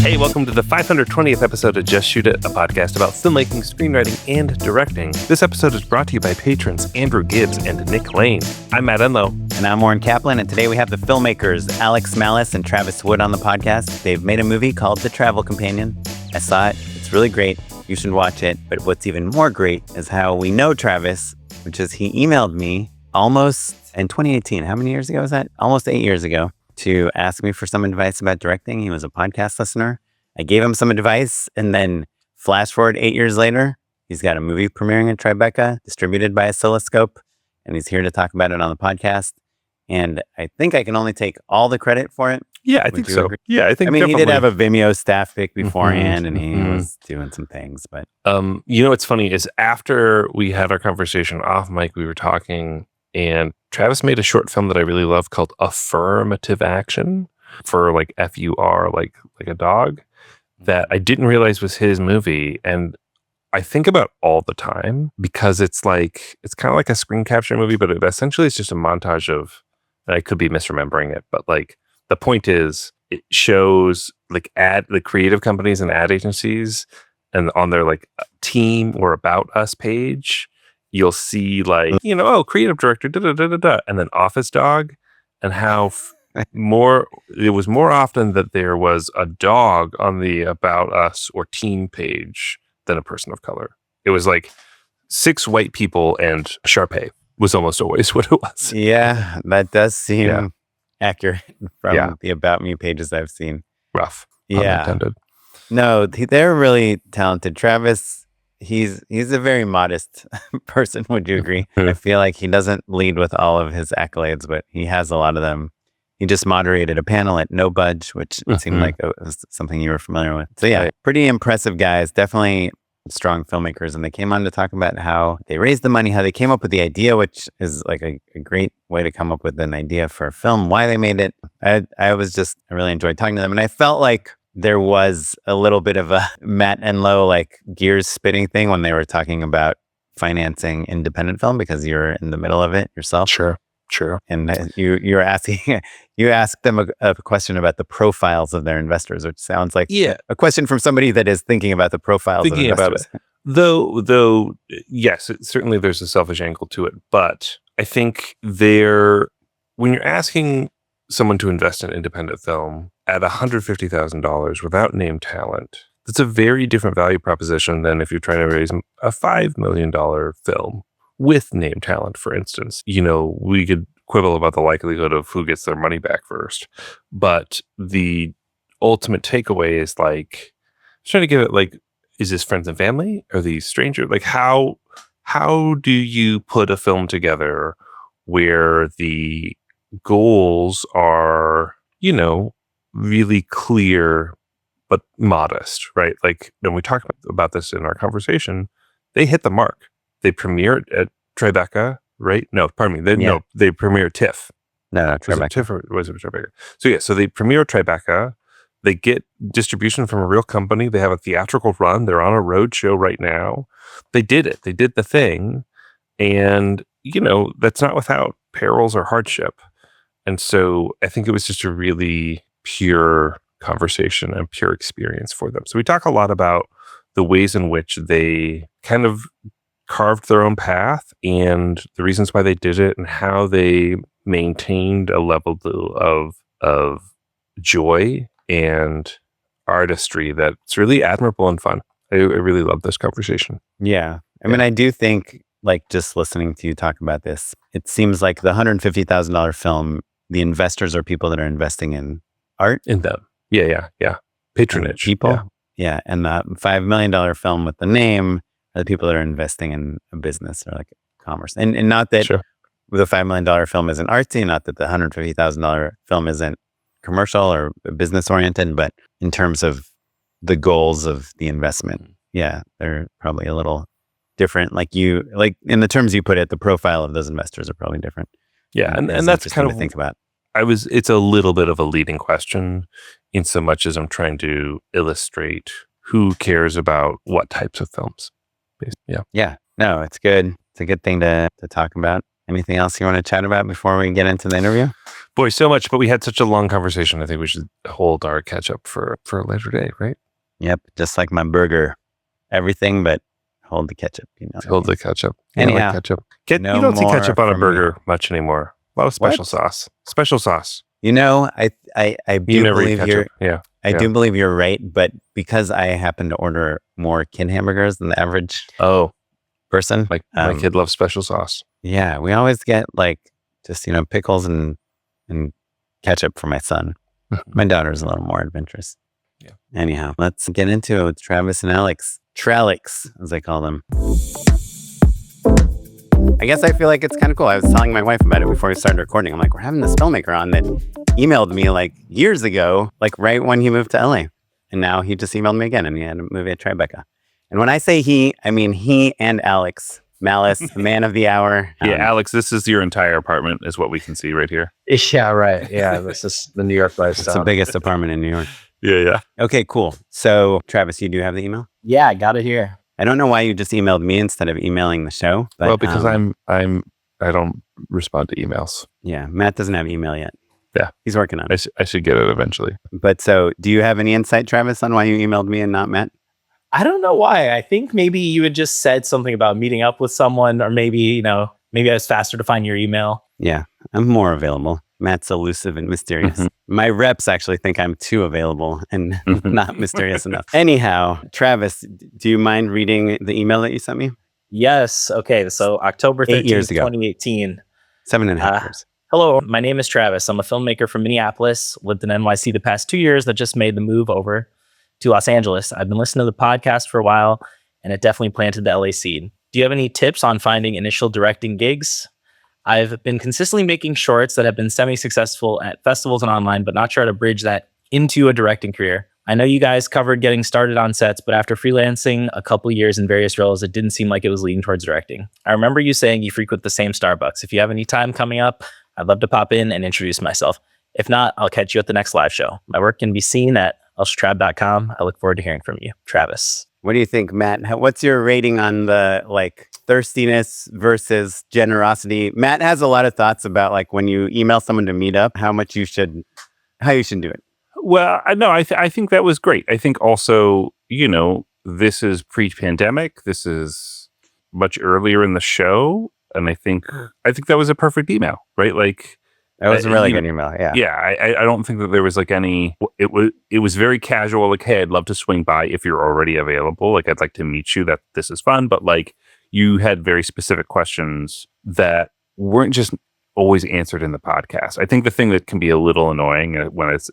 Hey, welcome to the 520th episode of Just Shoot It, a podcast about filmmaking, screenwriting, and directing. This episode is brought to you by patrons Andrew Gibbs and Nick Lane. I'm Matt and Oren. And I'm Oren Kaplan, and today we have the filmmakers Alex Mallis and Travis Wood on the podcast. They've made a movie called The Travel Companion. I saw it. It's really great. You should watch it. But what's even more great is how we know Travis, which is he emailed me almost in 2018. How many years ago was that? Almost 8 years ago, to ask me for some advice about directing. He was a podcast listener. I gave him some advice, and then flash forward 8 years later, he's got a movie premiering in Tribeca, distributed by Oscilloscope, and he's here to talk about it on the podcast. And I think I can only take all the credit for it. Yeah, I think so. Agree? Yeah, I think he definitely did have a Vimeo staff pick beforehand, and he was doing some things. But you know what's funny is after we had our conversation off mic, we were talking, and Travis made a short film that I really love called Affirmative Action, for like FUR, like a dog, that I didn't realize was his movie. And I think about all the time because it's kind of like a screen capture movie, but it essentially is just a montage of, and I could be misremembering it, but like the point is it shows like the creative companies and ad agencies, and on their like team or about us page, you'll see like, creative director, and then office dog, and how it was more often that there was a dog on the about us or team page than a person of color. It was like 6 white people and Sharpay was almost always what it was. Yeah, that does seem accurate from the About Me pages I've seen. Rough. Yeah. Unintended. No, they're really talented. Travis, he's a very modest person. Would you agree? I feel like he doesn't lead with all of his accolades, but he has a lot of them. He just moderated a panel at No Budge, which seemed like it was something you were familiar with. So pretty impressive guys, definitely strong filmmakers. And they came on to talk about how they raised the money, how they came up with the idea, which is like a great way to come up with an idea for a film, why they made it. I really enjoyed talking to them. And I felt like there was a little bit of a Matt and Lowe, like gears spinning thing when they were talking about financing independent film, because you're in the middle of it yourself. Sure. And you asked them a question about the profiles of their investors, which sounds like a question from somebody that is thinking about the profiles of investors. About it. Though, yes, certainly there's a selfish angle to it. But I think when you're asking someone to invest in independent film at $150,000 without name talent, that's a very different value proposition than if you're trying to raise a $5 million film with name talent, for instance. We could quibble about the likelihood of who gets their money back first, but the ultimate takeaway is like trying to give it like, is this friends and family? Are these strangers? Like how do you put a film together where the goals are, really clear but modest, right? Like when we talked about this in our conversation, they hit the mark. They premiered at Tribeca, right? No, pardon me. They premiered TIFF. No, Tribeca. Was it TIFF or was it Tribeca? So they premiere Tribeca. They get distribution from a real company. They have a theatrical run. They're on a road show right now. They did it. They did the thing. And, that's not without perils or hardship. And so I think it was just a really pure conversation and pure experience for them. So we talk a lot about the ways in which they kind of carved their own path and the reasons why they did it and how they maintained a level of joy and artistry that's really admirable and fun. I really love this conversation. Yeah. I mean, I do think, like, just listening to you talk about this, it seems like the $150,000 film, the investors are people that are investing in art. In them. Yeah. Patronage. People. Yeah. And the $5 million film with the name are the people that are investing in a business or like commerce. And not that the $5 million film isn't artsy, not that the $150,000 film isn't commercial or business oriented, but in terms of the goals of the investment, they're probably a little different. Like in the terms you put it, the profile of those investors are probably different. Yeah. And that's kind of to think about. It's a little bit of a leading question in so much as I'm trying to illustrate who cares about what types of films. Yeah. No, it's good. It's a good thing to talk about. Anything else you want to chat about before we get into the interview? Boy, so much, but we had such a long conversation. I think we should hold our catch up for a later day, right? Yep, just like my burger. Everything but hold the ketchup. Hold the ketchup. Anyhow, like ketchup. no You don't see more ketchup on a from burger much anymore. A lot of special What? sauce. Special sauce. I You do never eat believe you're ketchup. Yeah. I do believe you're right, but because I happen to order more kid hamburgers than the average Oh, person, my kid loves special sauce. yeah, we always get like just pickles and ketchup for my son. My daughter's a little more adventurous. Yeah. Anyhow, let's get into it with Travis and Alex. Tralix, as I call them. I guess I feel like it's kind of cool. I was telling my wife about it before we started recording. I'm like, we're having this filmmaker on that emailed me like years ago, like right when he moved to LA. And now he just emailed me again and he had a movie at Tribeca. And when I say he, I mean he and Alex. Mallis, the man of the hour. Yeah, Alex, this is your entire apartment is what we can see right here. Yeah, right. Yeah, this is the New York It's lifestyle. the biggest apartment in New York. Yeah. Okay, cool. So Travis, you do have the email? Yeah, I got it here. I don't know why you just emailed me instead of emailing the show. But, Well, because I don't respond to emails. Yeah, Matt doesn't have email yet. Yeah. He's working on it. I should get it eventually. But so do you have any insight, Travis, on why you emailed me and not Matt? I don't know why. I think maybe you had just said something about meeting up with someone, or maybe I was faster to find your email. Yeah, I'm more available. Matt's elusive and mysterious. Mm-hmm. My reps actually think I'm too available and not mysterious enough. Anyhow, Travis, do you mind reading the email that you sent me? Yes. Okay. So October 13th, 8 years ago. 2018. 7.5 years. Hello, my name is Travis. I'm a filmmaker from Minneapolis, lived in NYC the past 2 years, that just made the move over to Los Angeles. I've been listening to the podcast for a while, and it definitely planted the LA seed. Do you have any tips on finding initial directing gigs? I've been consistently making shorts that have been semi-successful at festivals and online, but not sure how to bridge that into a directing career. I know you guys covered getting started on sets, but after freelancing a couple of years in various roles, it didn't seem like it was leading towards directing. I remember you saying you frequent the same Starbucks. If you have any time coming up, I'd love to pop in and introduce myself. If not, I'll catch you at the next live show. My work can be seen at elstrab.com. I look forward to hearing from you. Travis. What do you think, Matt? What's your rating on the thirstiness versus generosity? Matt has a lot of thoughts about when you email someone to meet up, how you should do it. Well, I think that was great. I think also, this is pre-pandemic. This is much earlier in the show, and I think that was a perfect email, right? That was a really good email. Yeah. Yeah. I don't think that there was any. It was very casual. Hey, I'd love to swing by if you're already available. I'd like to meet you. That this is fun, but you had very specific questions that weren't just always answered in the podcast. I think the thing that can be a little annoying when it's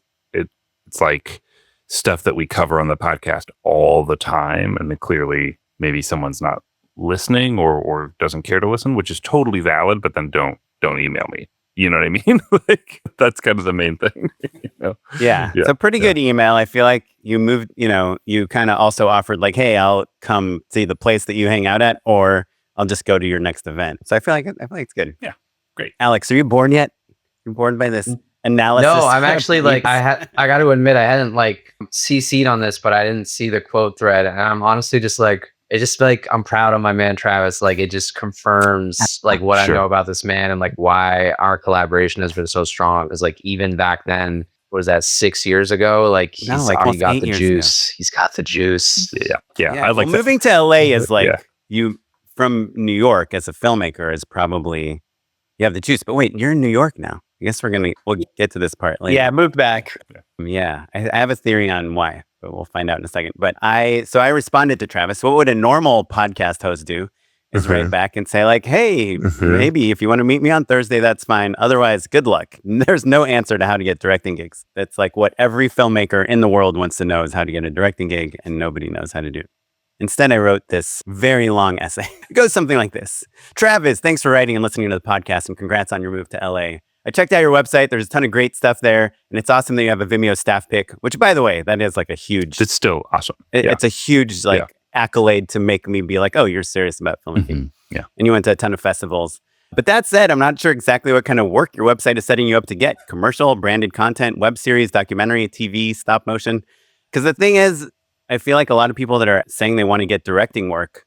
stuff that we cover on the podcast all the time, and then clearly maybe someone's not listening or doesn't care to listen, which is totally valid. But then don't email me. You know what I mean? That's kind of the main thing. Yeah. It's a pretty good email. I feel like you moved, you kind of also offered hey, I'll come see the place that you hang out at, or I'll just go to your next event. So I feel like it's good. Yeah. Great. Alex, are you bored yet? You bored by this analysis? No, I'm actually I got to admit, I hadn't CC'd on this, but I didn't see the quote thread. And I'm honestly just I'm proud of my man, Travis. It just confirms what I know about this man and why our collaboration has been so strong. Because even back then, what was that, 6 years ago? He's already got the juice. He's got the juice. Yeah. I moving to LA is you from New York as a filmmaker is probably, you have the juice. But wait, you're in New York now. I guess we'll get to this part later. Yeah, I moved back. Yeah, I have a theory on why, but we'll find out in a second. But I responded to Travis. What would a normal podcast host do is write back and say hey, maybe if you want to meet me on Thursday, that's fine. Otherwise, good luck. There's no answer to how to get directing gigs. That's what every filmmaker in the world wants to know is how to get a directing gig, and nobody knows how to do it. Instead, I wrote this very long essay. It goes something like this. Travis, thanks for writing and listening to the podcast, and congrats on your move to LA. I checked out your website. There's a ton of great stuff there. And it's awesome that you have a Vimeo staff pick, which, by the way, that is a huge... It's still awesome. It's a huge accolade to make me be oh, you're serious about filmmaking. Yeah. And you went to a ton of festivals. But that said, I'm not sure exactly what kind of work your website is setting you up to get. Commercial, branded content, web series, documentary, TV, stop motion. Because the thing is, I feel a lot of people that are saying they want to get directing work,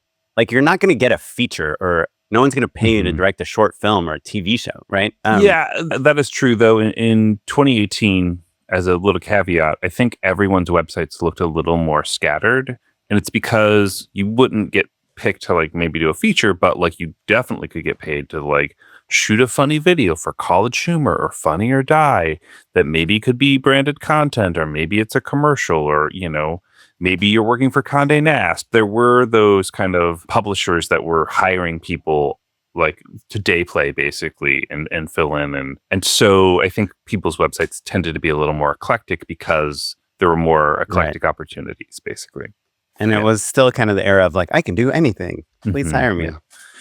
you're not going to get a feature or No one's going to pay you to direct a short film or a TV show, right? Yeah, that is true, though. In 2018, as a little caveat, I think everyone's websites looked a little more scattered. And it's because you wouldn't get picked to like maybe do a feature, but like you definitely could get paid to like shoot a funny video for College Humor or Funny or Die that maybe could be branded content, or maybe it's a commercial, or, you know, maybe you're working for Condé Nast. There were those kind of publishers that were hiring people like to day play basically and fill in. And so I think people's websites tended to be a little more eclectic because there were more eclectic opportunities basically. And it was still kind of the era of like, I can do anything. Please hire me.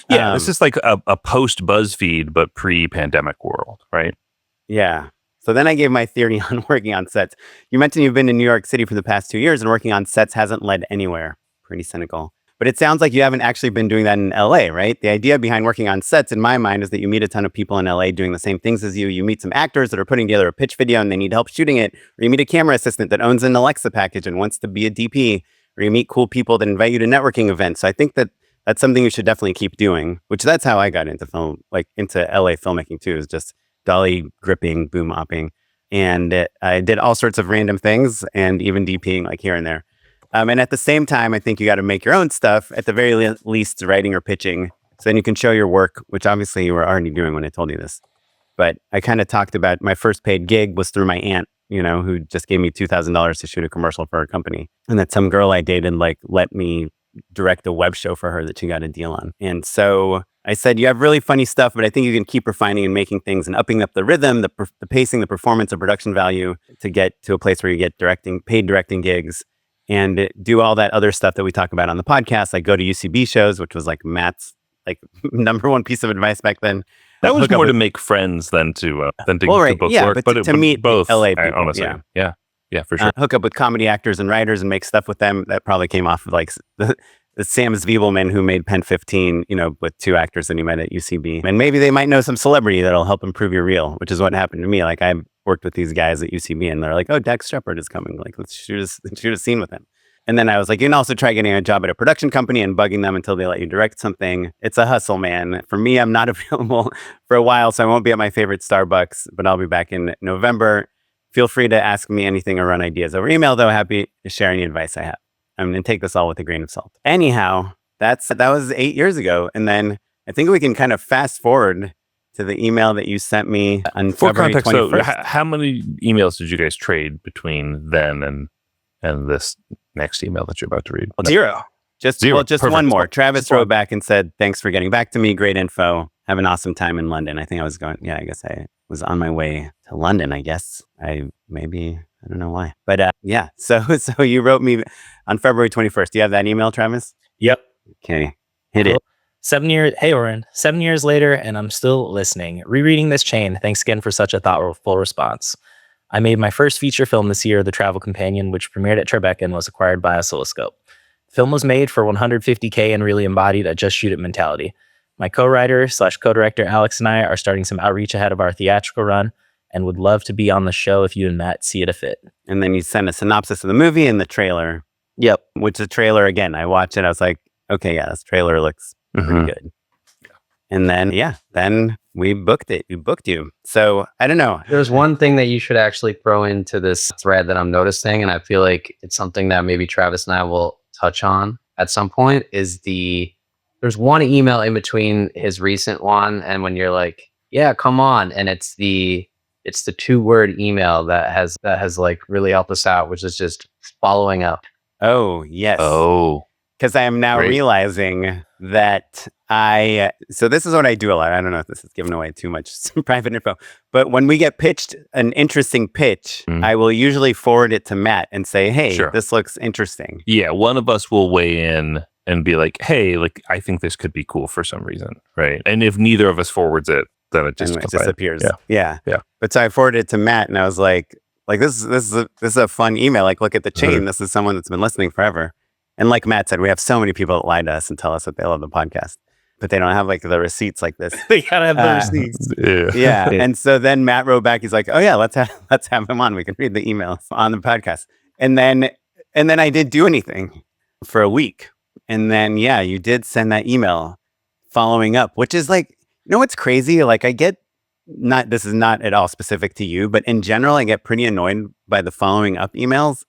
Yeah, this is like a post BuzzFeed, but pre-pandemic world, right? Yeah. So then I gave my theory on working on sets. You mentioned you've been in New York City for the past 2 years, and working on sets hasn't led anywhere. Pretty cynical. But it sounds like you haven't actually been doing that in LA, right? The idea behind working on sets, in my mind, is that you meet a ton of people in LA doing the same things as you. You meet some actors that are putting together a pitch video and they need help shooting it. Or you meet a camera assistant that owns an Alexa package and wants to be a DP. Or you meet cool people that invite you to networking events. So I think that that's something you should definitely keep doing, which that's how I got into film, like into LA filmmaking too, is just dolly gripping, boom opping. And I did all sorts of random things and even DPing like here and there. And at the same time, I think you got to make your own stuff, at the very least writing or pitching. So then you can show your work, which obviously you were already doing when I told you this. But I kind of talked about my first paid gig was through my aunt, you know, who just gave me $2,000 to shoot a commercial for her company. And that some girl I dated like let me direct a web show for her that she got a deal on. And so I said, you have really funny stuff, but I think you can keep refining and making things and upping up the rhythm, the pacing, the performance, the production value to get to a place where you get paid directing gigs and do all that other stuff that we talk about on the podcast. Like go to UCB shows, which was like Matt's like number one piece of advice back then. That was more to make friends than to book work, but to meet both LA people, honestly. Yeah, for sure. Hook up with comedy actors and writers and make stuff with them. That probably came off of like the Sam Zwiebelman who made Pen 15, you know, with two actors that he met at UCB. And maybe they might know some celebrity that'll help improve your reel, which is what happened to me. Like I worked with these guys at UCB and they're like, oh, Dax Shepard is coming. Like, let's shoot a scene with him. And then I was like, you can also try getting a job at a production company and bugging them until they let you direct something. It's a hustle, man. For me, I'm not available for a while, so I won't be at my favorite Starbucks, but I'll be back in November. Feel free to ask me anything or run ideas over email, though. Happy to share any advice I have. I'm going to take this all with a grain of salt. Anyhow, that was 8 years ago. And then I think we can kind of fast forward to the email that you sent me on February 21st. So how many emails did you guys trade between then and this next email that you're about to read? Zero. Just one more. Travis wrote back and said, thanks for getting back to me. Great info. Have an awesome time in London. I think I was I guess I was on my way to London, I guess. I don't know why. But yeah, so you wrote me on February 21st. Do you have that email, Travis? Yep. Okay, hit it. 7 years. Hey, Oren. 7 years later, and I'm still listening. Rereading this chain. Thanks again for such a thoughtful response. I made my first feature film this year, The Travel Companion, which premiered at Tribeca and was acquired by Oscilloscope. The film was made for $150K and really embodied a just shoot it mentality. My co-writer / co-director Alex and I are starting some outreach ahead of our theatrical run and would love to be on the show if you and Matt see it a fit. And then you sent a synopsis of the movie and the trailer. Yep. Which the trailer, again, I watched it. I was like, okay, yeah, this trailer looks pretty good. And then, then we booked it. We booked you. So I don't know. There's one thing that you should actually throw into this thread that I'm noticing, and I feel like it's something that maybe Travis and I will touch on at some point, is there's one email in between his recent one and when you're like, yeah, come on. And it's the 2-word email that has like really helped us out, which is just following up. Oh, yes. Oh. Because I am now realizing that so this is what I do a lot. I don't know if this is giving away too much private info, but when we get pitched an interesting pitch, I will usually forward it to Matt and say, hey, this looks interesting. Yeah, one of us will weigh in and be like, hey, like, I think this could be cool for some reason, right? And if neither of us forwards it, then it just disappears. Yeah. But so I forwarded it to Matt and I was like this is a fun email. Like, look at the chain. This is someone that's been listening forever. And like Matt said, we have so many people that lie to us and tell us that they love the podcast, but they don't have like the receipts like this. They gotta have the receipts. Yeah. And so then Matt wrote back. He's like, oh yeah, let's have him on. We can read the emails on the podcast. And then I didn't do anything for a week. And then, you did send that email following up, which is like, what's crazy? Like I get this is not at all specific to you, but in general, I get pretty annoyed by the following up emails.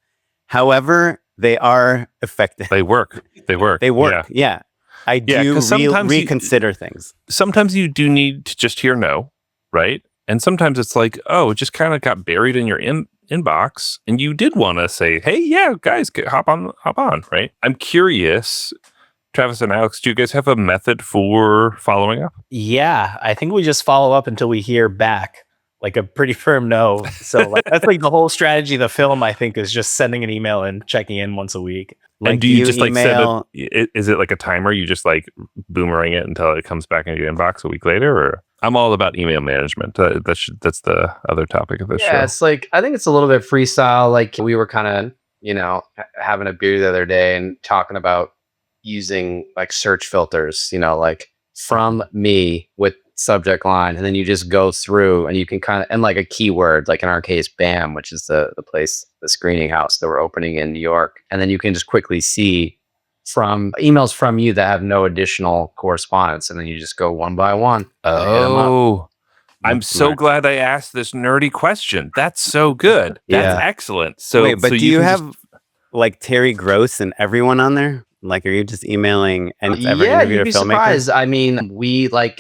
However, they are effective. They work. They work. Yeah. I do reconsider things. Sometimes you do need to just hear no, right? And sometimes it's like, oh, it just kind of got buried in your inbox, and you did want to say, hey, yeah, guys, hop on, right? I'm curious, Travis and Alex, do you guys have a method for following up? Yeah, I think we just follow up until we hear back, like a pretty firm no. So like, that's like the whole strategy of the film, I think, is just sending an email and checking in once a week. Like, and do you just email... like set it? Is it like a timer? You just like boomerang it until it comes back into your inbox a week later? Or I'm all about email management. That's the other topic of this show. Yeah, it's like, I think it's a little bit freestyle. Like we were kind of, having a beer the other day and talking about using like search filters, like from me with subject line, and then you just go through and you can kind of, and like a keyword, like in our case, BAM, which is the place, the screening house that we're opening in New York. And then you can just quickly see from emails from you that have no additional correspondence. And then you just go one by one. Oh, I'm so glad I asked this nerdy question. That's so good. That's excellent. So, wait, but do you have like Terry Gross and everyone on there? Like, are you just emailing and it's ever interviewed you'd be a filmmaker? surprised. I mean,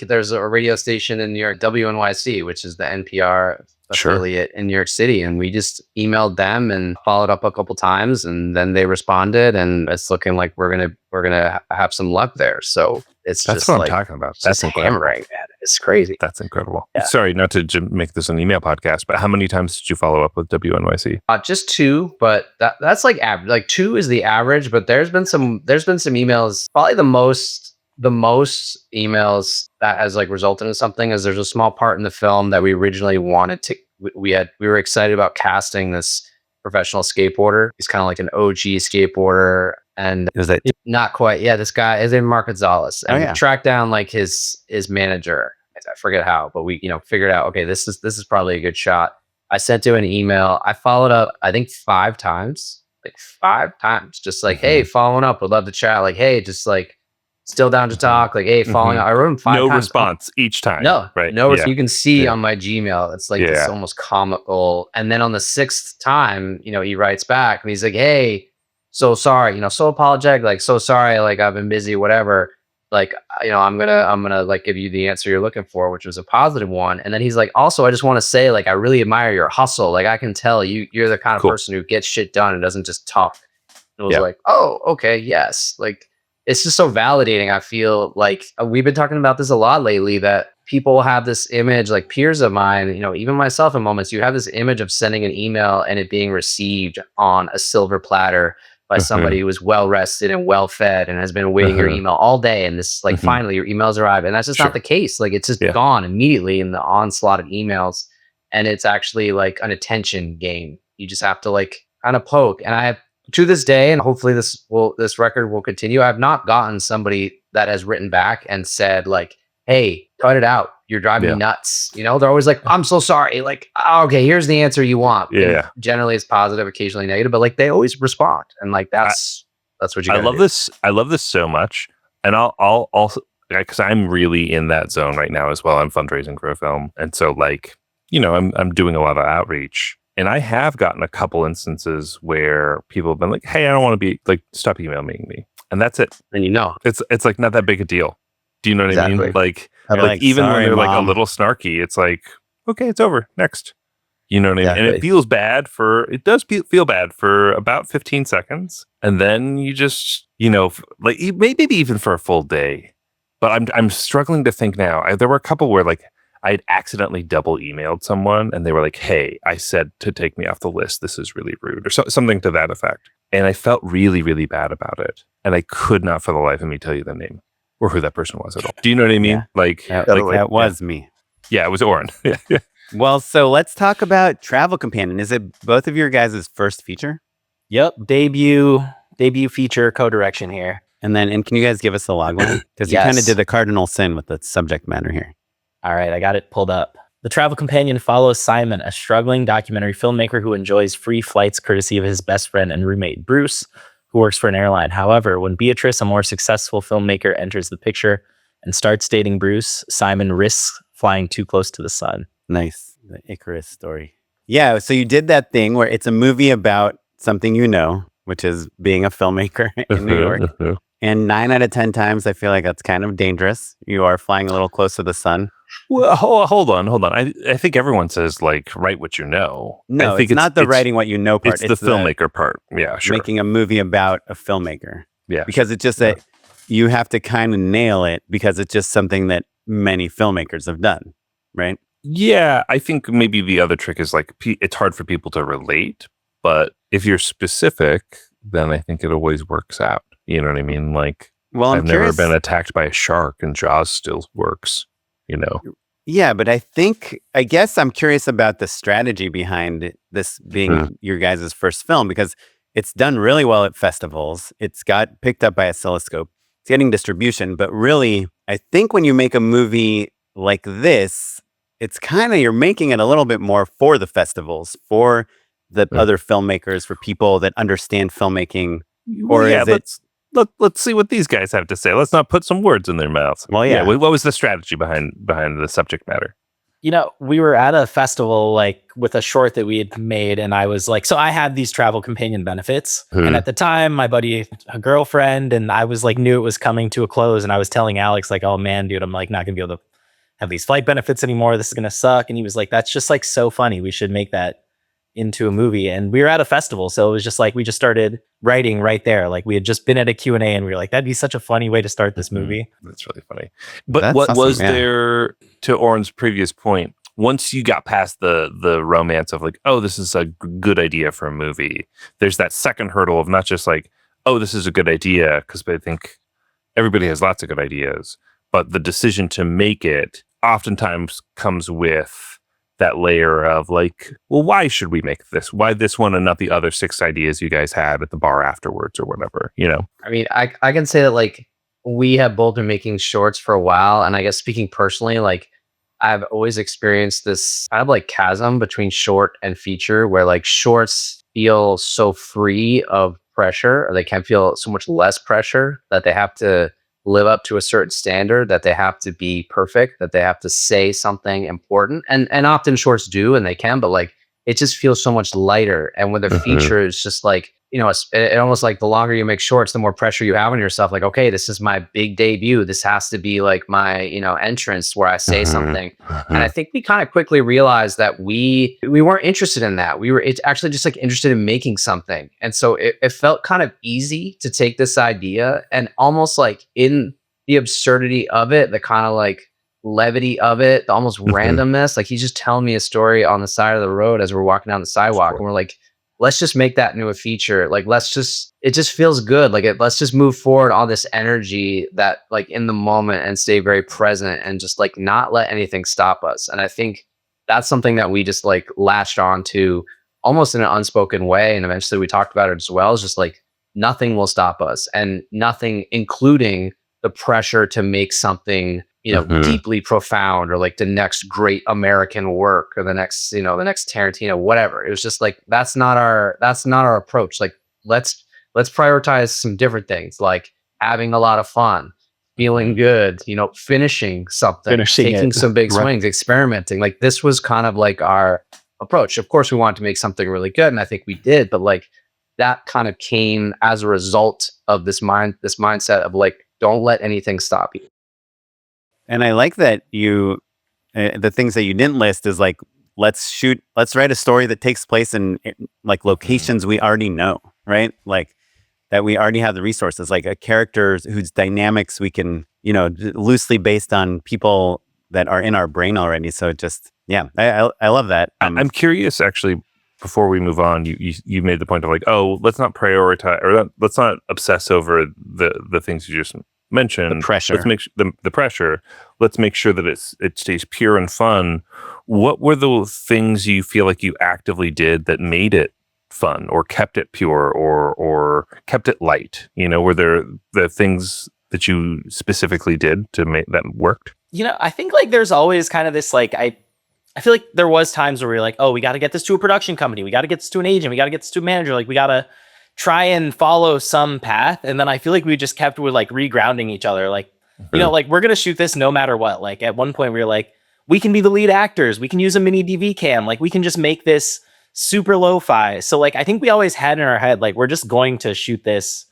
there's a radio station in New York, WNYC, which is the NPR affiliate in New York City. And we just emailed them and followed up a couple times, and then they responded, and it's looking like we're gonna have some luck there. So that's just what like, I'm talking about. That's hammering, man. It's crazy. That's incredible. Yeah. Sorry, not to make this an email podcast, but how many times did you follow up with WNYC? Just 2, but that's like average. Like 2 is the average, but there's been some emails. Probably the most emails that has like resulted in something is there's a small part in the film that we originally wanted to. We were excited about casting this professional skateboarder. He's kind of like an OG skateboarder. And is that not quite? Yeah, this guy is named Mark Gonzalez, and we tracked down like his manager. I forget how, but we figured out, okay, this is probably a good shot. I sent him an email. I followed up, I think 5 times, just like, hey, following up, would love to chat. Like, hey, just like still down to talk. Like, hey, following up. I wrote him 5 times. No response each time. No, right? No, you can see on my Gmail. It's like this almost comical. And then on the 6th time, he writes back and he's like, hey, so sorry, so apologetic, like, so sorry, like I've been busy, whatever. Like, I'm gonna like give you the answer you're looking for, which was a positive one. And then he's like, also, I just want to say, like, I really admire your hustle. Like, I can tell you're the kind of person who gets shit done and doesn't just talk. And it was like, oh, okay, yes. Like, it's just so validating. I feel like we've been talking about this a lot lately, that people have this image, like peers of mine, even myself in moments, you have this image of sending an email and it being received on a silver platter by somebody who is well rested and well fed and has been waiting your email all day. And this, like, finally your emails arrive. And that's just not the case. Like, it's just gone immediately in the onslaught of emails. And it's actually like an attention game. You just have to like kind of poke. And I have, to this day, and hopefully this record will continue, I've not gotten somebody that has written back and said like, hey, cut it out. You're driving me nuts. They're always like, I'm so sorry. Like, okay, here's the answer you want. Yeah. Generally it's positive, occasionally negative, but like they always respond. And like, that's what you gotta do. I love this so much. And I'll also, because I'm really in that zone right now as well. I'm fundraising for a film. And so like, I'm doing a lot of outreach. And I have gotten a couple instances where people have been like, hey, I don't want to be like, stop emailing me. And that's it. And it's like not that big a deal. Do you know what I mean? Like even sorry, when they're Mom. like a little snarky, it's like, okay, it's over. Next. You know what I mean? And it does feel bad for about 15 seconds. And then you just, like maybe even for a full day. But I'm struggling to think now. There were a couple where like I'd accidentally double emailed someone and they were like, hey, I said to take me off the list. This is really rude, or something to that effect. And I felt really, really bad about it. And I could not for the life of me tell you the name or who that person was at all. Do you know what I mean? Yeah. Like that was me. Yeah, it was Oren. Yeah. Well, so let's talk about Travel Companion. Is it both of your guys' first feature? Yep. Debut feature, co-direction here. And can you guys give us the log line? Because you kind of did the cardinal sin with the subject matter here. All right, I got it pulled up. The Travel Companion follows Simon, a struggling documentary filmmaker who enjoys free flights courtesy of his best friend and roommate, Bruce, who works for an airline. However, when Beatrice, a more successful filmmaker, enters the picture and starts dating Bruce, Simon risks flying too close to the sun. Nice. The Icarus story. Yeah. So you did that thing where it's a movie about something you know, which is being a filmmaker in New York. And 9 out of 10 times, I feel like that's kind of dangerous. You are flying a little close to the sun. Well, hold on. I think everyone says like write what you know. No, I think it's not the writing what you know part. It's the filmmaker part. Yeah, sure. Making a movie about a filmmaker. Yeah. Because it's just that you have to kind of nail it because it's just something that many filmmakers have done, right? Yeah, I think maybe the other trick is like it's hard for people to relate, but if you're specific, then I think it always works out. You know what I mean? Like, well, I've never been attacked by a shark, and Jaws still works. You know? Yeah, but I guess I'm curious about the strategy behind this being your guys' first film, because it's done really well at festivals. It's got picked up by Oscilloscope. It's getting distribution, but really, I think when you make a movie like this, it's kind of, you're making it a little bit more for the festivals, for the other filmmakers, for people that understand filmmaking. Or yeah, is it? Let's see what these guys have to say. Let's not put some words in their mouths. Well, yeah. What was the strategy behind the subject matter? You know, we were at a festival like with a short that we had made, and I was like, so I had these travel companion benefits, and at the time, my buddy, a girlfriend, and I was like, knew it was coming to a close, and I was telling Alex like, oh man, dude, I'm like not gonna be able to have these flight benefits anymore. This is gonna suck. And he was like, that's just like so funny. We should make that into a movie. And we were at a festival, so it was just like we just started writing right there. Like we had just been at a Q&A, and we were like, that'd be such a funny way to start this movie. That's really funny. But That's what awesome, was there, to Oren's previous point, once you got past the romance of like, oh, this is a good idea for a movie, there's that second hurdle of not just like, oh, this is a good idea, because I think everybody has lots of good ideas, but the decision to make it oftentimes comes with that layer of like, well, why should we make this? Why this one and not the other 6 ideas you guys had at the bar afterwards or whatever, you know? I mean, I can say that like we have both been making shorts for a while, and I guess speaking personally, like I've always experienced this kind of like chasm between short and feature, where like shorts feel so free of pressure, or they can feel so much less pressure that they have to live up to a certain standard, that they have to be perfect, that they have to say something important. And often shorts do, and they can, but like it just feels so much lighter. And with a feature, it's just like, you know, it almost like the longer you make shorts, the more pressure you have on yourself. Like, okay, this is my big debut. This has to be like my, you know, entrance where I say something. And I think we kind of quickly realized that we weren't interested in that. It's actually just like interested in making something. And so it felt kind of easy to take this idea and almost like in the absurdity of it, the kind of like levity of it, the almost randomness. Like he's just telling me a story on the side of the road as we're walking down the sidewalk, and we're like, let's just make that into a feature. Like, it just feels good. Like let's just move forward all this energy that like in the moment and stay very present and just like not let anything stop us. And I think that's something that we just like latched on to almost in an unspoken way. And eventually we talked about it as well. It's just like nothing will stop us, and nothing, including the pressure to make something, you know, deeply profound, or like the next great American work, or the next Tarantino, whatever. It was just like, that's not our approach. Like, let's prioritize some different things, like having a lot of fun, feeling good, you know, finishing something, taking some big swings, experimenting. Like this was kind of like our approach. Of course, we wanted to make something really good, and I think we did, but like that kind of came as a result of this mindset of like, don't let anything stop you. And I like that you, the things that you didn't list is like, let's write a story that takes place in like locations we already know, right? Like that we already have the resources, like a character whose dynamics we can, you know, loosely based on people that are in our brain already. So just, yeah, I love that. I'm curious, actually, before we move on, you made the point of like, oh, let's not prioritize, or let's not obsess over the things you just mentioned. The pressure. Let's make the pressure. Let's make sure that it stays pure and fun. What were the things you feel like you actively did that made it fun, or kept it pure, or kept it light? You know, were there the things that you specifically did to make that worked? You know, I think like there's always kind of this like I feel like there was times where we were like, oh, we got to get this to a production company. We got to get this to an agent. We got to get this to a manager. Like we got to try and follow some path. And then I feel like we just kept with like regrounding each other. Like You know, like we're gonna shoot this no matter what. Like at one point we were like, we can be the lead actors. We can use a mini DV cam. Like we can just make this super lo-fi. So like I think we always had in our head like we're just going to shoot this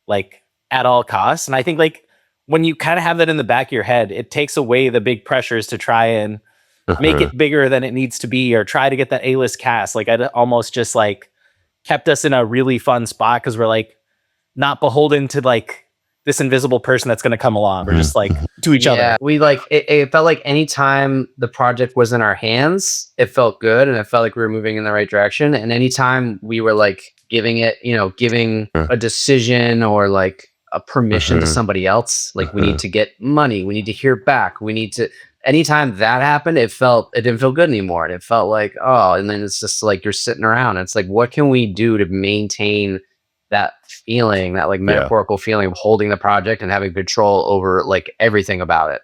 like at all costs. And I think like when you kind of have that in the back of your head, it takes away the big pressures to try and make it bigger than it needs to be, or try to get that A-list cast. Like it almost just like kept us in a really fun spot because we're like not beholden to like this invisible person that's going to come along. We're just like to each other. We like it felt like anytime the project was in our hands, it felt good and it felt like we were moving in the right direction. And anytime we were like giving it, you know, giving a decision or like a permission to somebody else, like we need to get money, we need to hear back, we need to, anytime that happened, it didn't feel good anymore. And it felt like, oh, and then it's just like you're sitting around and it's like, what can we do to maintain that feeling, that like metaphorical feeling of holding the project and having control over like everything about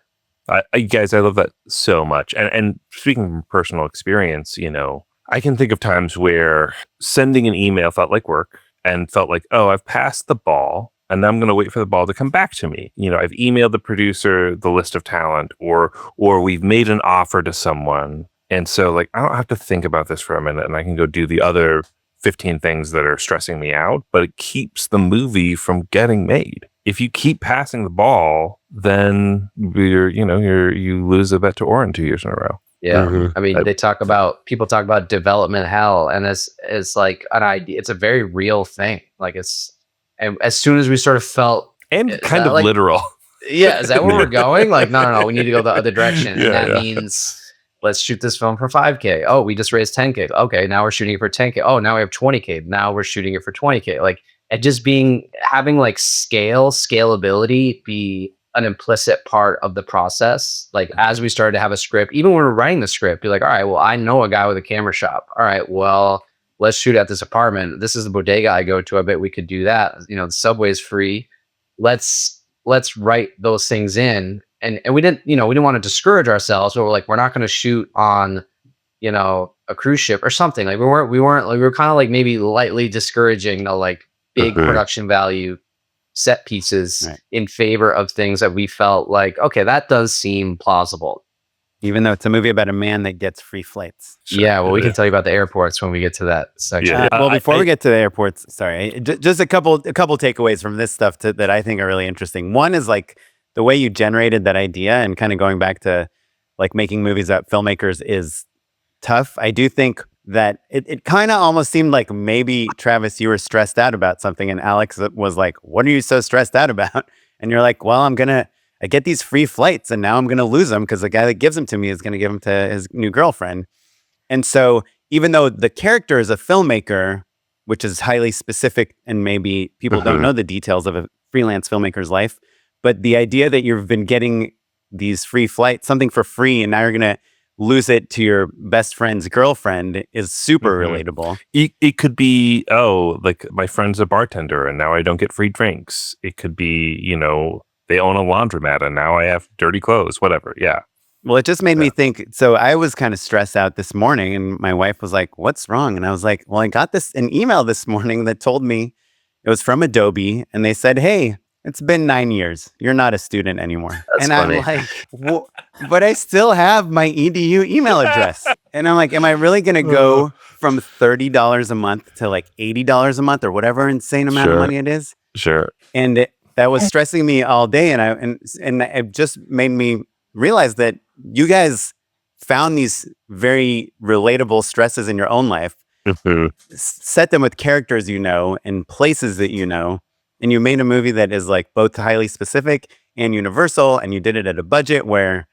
it? Guys, I love that so much. And speaking from personal experience, you know, I can think of times where sending an email felt like work and felt like, oh, I've passed the ball and I'm going to wait for the ball to come back to me. You know, I've emailed the producer the list of talent, or we've made an offer to someone. And so like, I don't have to think about this for a minute and I can go do the other 15 things that are stressing me out, but it keeps the movie from getting made. If you keep passing the ball, then you lose a bet to Oren 2 years in a row. Yeah. I mean, people talk about development hell, and it's like an idea. It's a very real thing. Like and as soon as we sort of felt, and kind of like, literal. Yeah. Is that where we're going? Like, no, we need to go the other direction. And that means let's shoot this film for 5K. Oh, we just raised 10K. Okay, now we're shooting it for 10K. Oh, now we have 20K. Now we're shooting it for 20K. Like, and just having like scalability be an implicit part of the process. Like as we started to have a script, even when we're writing the script, you're like, all right, well, I know a guy with a camera shop. All right, well, let's shoot at this apartment. This is the bodega I go to. I bet we could do that. You know, the subway's free. Let's write those things in. And we didn't want to discourage ourselves, but we're like, we're not going to shoot on, you know, a cruise ship or something. Like we were kind of like maybe lightly discouraging the like big production value set pieces in favor of things that we felt like, okay, that does seem plausible. Even though it's a movie about a man that gets free flights. Sure. Yeah, well, we can tell you about the airports when we get to that section. Well, before we get to the airports, sorry, just a couple takeaways from this stuff that I think are really interesting. One is like the way you generated that idea, and kind of going back to like making movies about filmmakers is tough. I do think that it kind of almost seemed like maybe, Travis, you were stressed out about something, and Alex was like, what are you so stressed out about? And you're like, well, I get these free flights and now I'm going to lose them because the guy that gives them to me is going to give them to his new girlfriend. And so even though the character is a filmmaker, which is highly specific and maybe people don't know the details of a freelance filmmaker's life, but the idea that you've been getting these free flights, something for free, and now you're going to lose it to your best friend's girlfriend is super relatable. It could be, oh, like my friend's a bartender and now I don't get free drinks. It could be, you know, they own a laundromat and now I have dirty clothes, whatever. Yeah. Well, it just made me think. So I was kind of stressed out this morning and my wife was like, what's wrong? And I was like, well, I got an email this morning that told me it was from Adobe. And they said, hey, it's been 9 years. You're not a student anymore. That's funny. I'm like, well, but I still have my EDU email address. And I'm like, am I really going to go from $30 a month to like $80 a month or whatever insane amount of money it is? Sure. And that was stressing me all day. And it just made me realize that you guys found these very relatable stresses in your own life, set them with characters you know and places that you know. And you made a movie that is like both highly specific and universal. And you did it at a budget where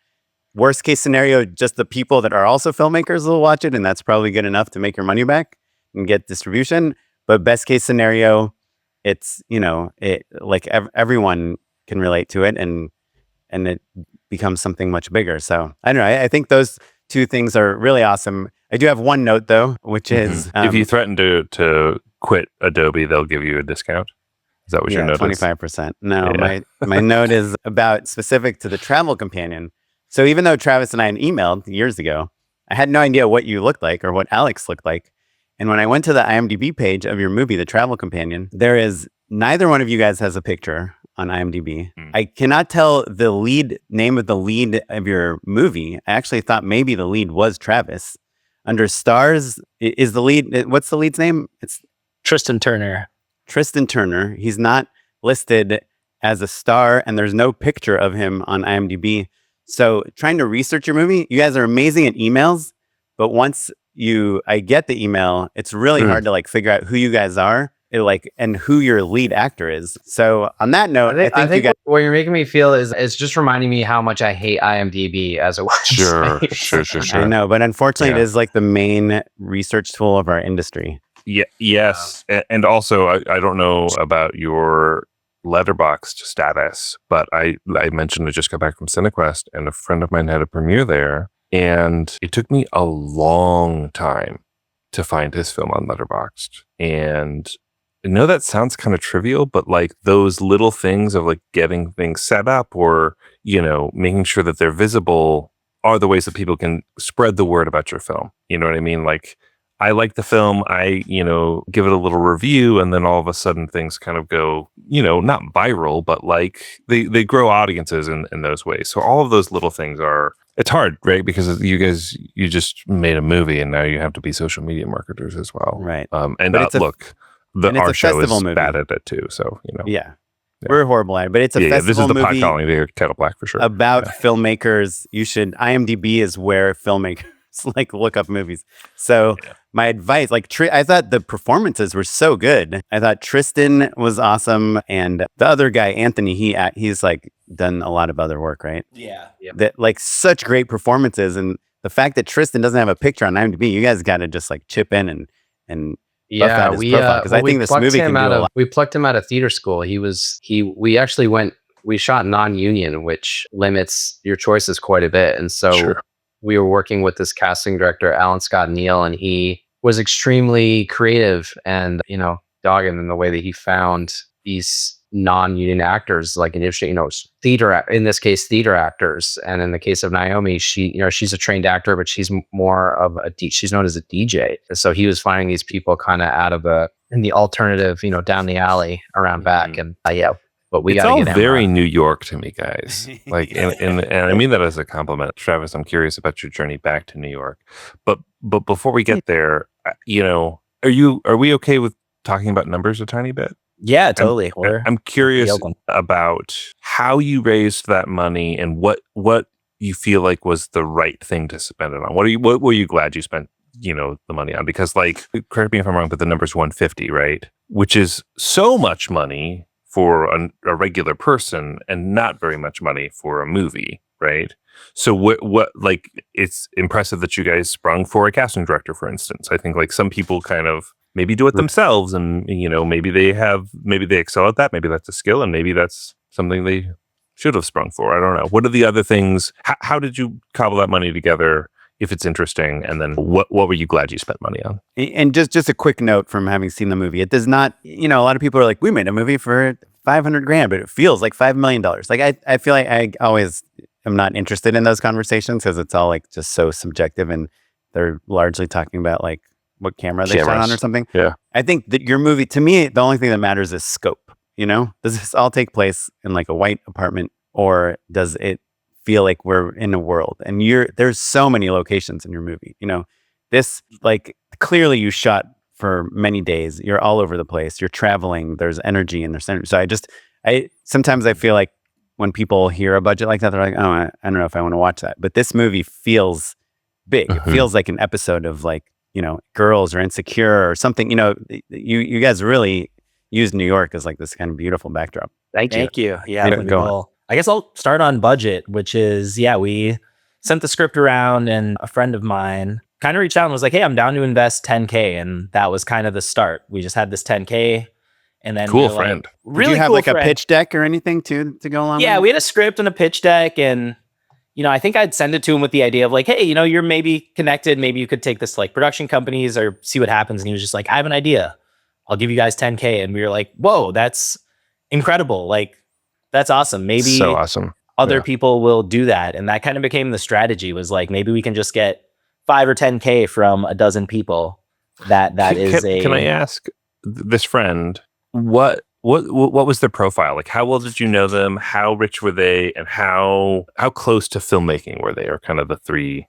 worst case scenario, just the people that are also filmmakers will watch it. And that's probably good enough to make your money back and get distribution. But best case scenario, it's, you know, everyone can relate to it and it becomes something much bigger. So I don't know. I think those two things are really awesome. I do have one note though, which is if you threaten to quit Adobe, they'll give you a discount. Is that what your note is? 25%. No, my note is about specific to the travel companion. So even though Travis and I had emailed years ago, I had no idea what you looked like or what Alex looked like. And when I went to the IMDb page of your movie, The Travel Companion, there is neither one of you guys has a picture on IMDb. Hmm. I cannot tell the name of the lead of your movie. I actually thought maybe the lead was Travis. Under stars, is the lead, what's the lead's name? It's Tristan Turner. Tristan Turner. He's not listed as a star, and there's no picture of him on IMDb. So trying to research your movie, you guys are amazing at emails, but once I get the email, it's really hard to like figure out who you guys are, and who your lead actor is. So on that note, I think what you're making me feel is it's just reminding me how much I hate IMDb as a website. Sure. I know, but unfortunately, it is like the main research tool of our industry. Yeah, yes, and also I don't know about your Letterboxd status, but I mentioned I just got back from CineQuest, and a friend of mine had a premiere there, and it took me a long time to find his film on Letterboxd. And I know that sounds kind of trivial, but like those little things of like getting things set up or, making sure that they're visible are the ways that people can spread the word about your film. You know what I mean? Like, I like the film, I, give it a little review, and then all of a sudden things kind of go, not viral, but like they grow audiences in those ways. So all of those little things it's hard, right? Because you just made a movie and now you have to be social media marketers as well. Right. And look, it's our a show is festival movie. bad at it too. So, Yeah. We're horrible at it, but it's a festival this is the pot movie calling the kettle black for sure. about filmmakers. IMDb is where filmmakers like look up movies. So my advice, I thought the performances were so good. I thought Tristan was awesome, and the other guy, Anthony, he's like done a lot of other work, right? Yeah. That like such great performances, and the fact that Tristan doesn't have a picture on IMDb, you guys got to just like chip in and buff out his profile, because I think this movie can do a lot. We plucked him out of theater school. We shot non-union, which limits your choices quite a bit, and so we were working with this casting director, Alan Scott Neal, and he was extremely creative and, dogged in the way that he found these non-union actors, like theater, in this case, theater actors. And in the case of Naomi, she's a trained actor, but she's more of she's known as a DJ. So he was finding these people kind of in the alternative, down the alley around back. And but it's all very New York to me, guys. Like, and I mean that as a compliment. Travis, I'm curious about your journey back to New York. But before we get there, are we okay with talking about numbers a tiny bit? Yeah, totally. I'm curious about how you raised that money and what you feel like was the right thing to spend it on. What were you glad you spent, the money on? Because, like, correct me if I'm wrong, but the number's 150, right? Which is so much money for a regular person and not very much money for a movie, right? So what like, it's impressive that you guys sprung for a casting director, for instance. I think like some people kind of maybe do it themselves, and maybe they excel at that, maybe that's a skill, and maybe that's something they should have sprung for. I don't know. What are the other things? How did you cobble that money together, if it's interesting? And then what were you glad you spent money on? And just a quick note from having seen the movie, it does not, a lot of people are like, we made a movie for $500,000, but it feels like $5 million. Like I feel like I always am not interested in those conversations, because it's all like just so subjective, and they're largely talking about like what camera they shot on or something. Yeah. I think that your movie, to me, the only thing that matters is scope. Does this all take place in like a white apartment, or does it feel like we're in a world? And there's so many locations in your movie. This, like, clearly you shot for many days. You're all over the place. You're traveling. There's energy and there's energy. So sometimes I feel like when people hear a budget like that, they're like, oh, I don't know if I want to watch that. But this movie feels big. It feels like an episode of like, Girls or Insecure or something. You guys really used New York as like this kind of beautiful backdrop. Thank you. Yeah. Cool. I guess I'll start on budget, which is, we sent the script around, and a friend of mine kind of reached out and was like, hey, I'm down to invest $10K. And that was kind of the start. We just had this $10K. And then cool friend. Did you have like a pitch deck or anything to go along with? Yeah, we had a script and a pitch deck, and I think I'd send it to him with the idea of like, hey, you're maybe connected, maybe you could take this to like production companies or see what happens. And he was just like, I have an idea. I'll give you guys $10K. And we were like, whoa, that's incredible. Like, that's awesome. Maybe so awesome. Other people will do that. And that kind of became the strategy, was like, maybe we can just get 5 or 10K from a dozen people. Can I ask this friend, what what was their profile? Like, how well did you know them? How rich were they? And how close to filmmaking were they? Are kind of the three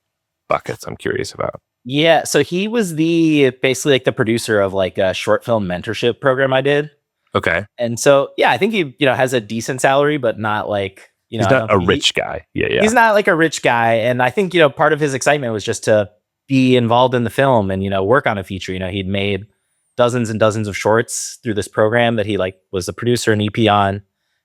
buckets I'm curious about. Yeah, so he was basically like the producer of like a short film mentorship program I did. Okay. And so, yeah, I think he, has a decent salary, but not like, he's not a rich guy. Yeah. He's not like a rich guy. And I think, part of his excitement was just to be involved in the film and, work on a feature. He'd made dozens and dozens of shorts through this program that he like was a producer and EP on.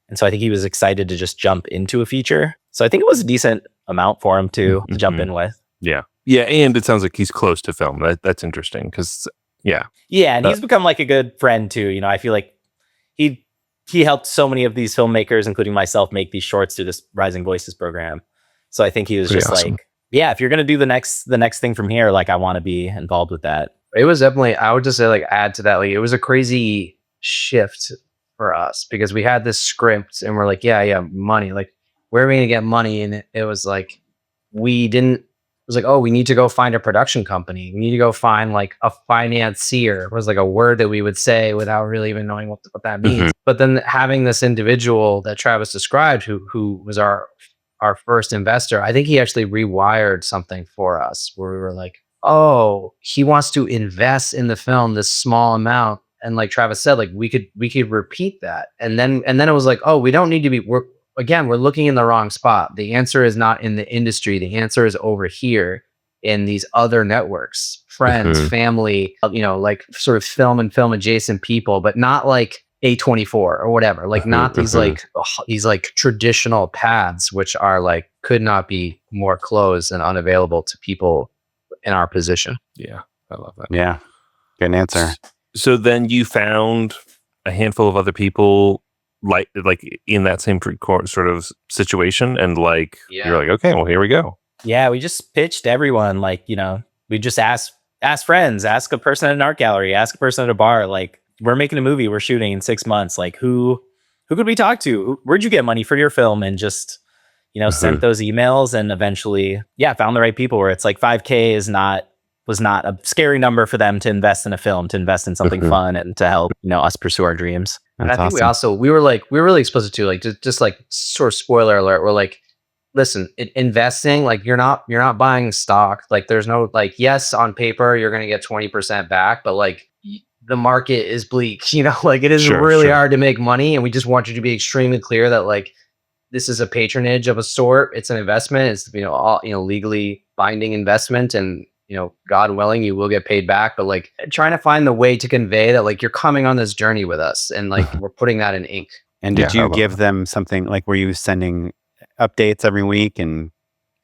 And so I think he was excited to just jump into a feature. So I think it was a decent amount for him to jump in with. Yeah. Yeah. And it sounds like he's close to film. That's interesting because, yeah. Yeah. And he's become like a good friend too. I feel like he helped so many of these filmmakers, including myself, make these shorts through this Rising Voices program. So I think he was Pretty just awesome. like, yeah, if you're going to do the next thing from here, like I want to be involved with that. It was definitely, I would just say like add to that, like it was a crazy shift for us because we had this script and we're like, yeah, money. Like, where are we going to get money? And it was like, it was like, oh, we need to go find a production company. We need to go find like a financier. It was like a word that we would say without really even knowing what that means. But then having this individual that Travis described, who was our first investor, I think he actually rewired something for us where we were like, oh, he wants to invest in the film this small amount. And like Travis said, like we could repeat that. And then it was like, oh, we don't need to be, we're looking in the wrong spot. The answer is not in the industry. The answer is over here in these other networks, friends, family, like sort of film and film adjacent people, but not like A24 or whatever, like not these like traditional paths, which are like, could not be more closed and unavailable to people in our position. Yeah. I love that. Yeah. Good answer. So then you found a handful of other people like in that same sort of situation, and like you're like, okay, well, here we go. Yeah, we just pitched everyone. Like, we just ask friends, ask a person at an art gallery, ask a person at a bar. Like, we're making a movie, we're shooting in 6 months. Like, who could we talk to? Where'd you get money for your film? And just sent those emails, and eventually, found the right people. Where it's like $5K was not a scary number for them to invest in a film, to invest in something fun, and to help us pursue our dreams. And I think we were really explicit to like just like sort of spoiler alert. We're like, listen, investing, like you're not buying stock. Like there's no like, yes, on paper you're gonna get 20% back, but like the market is bleak. Like it is really hard to make money, and we just want you to be extremely clear that like this is a patronage of a sort. It's an investment. It's all legally binding investment, and God willing, you will get paid back. But like trying to find the way to convey that like you're coming on this journey with us, and like we're putting that in ink. And did you give them something like, were you sending updates every week and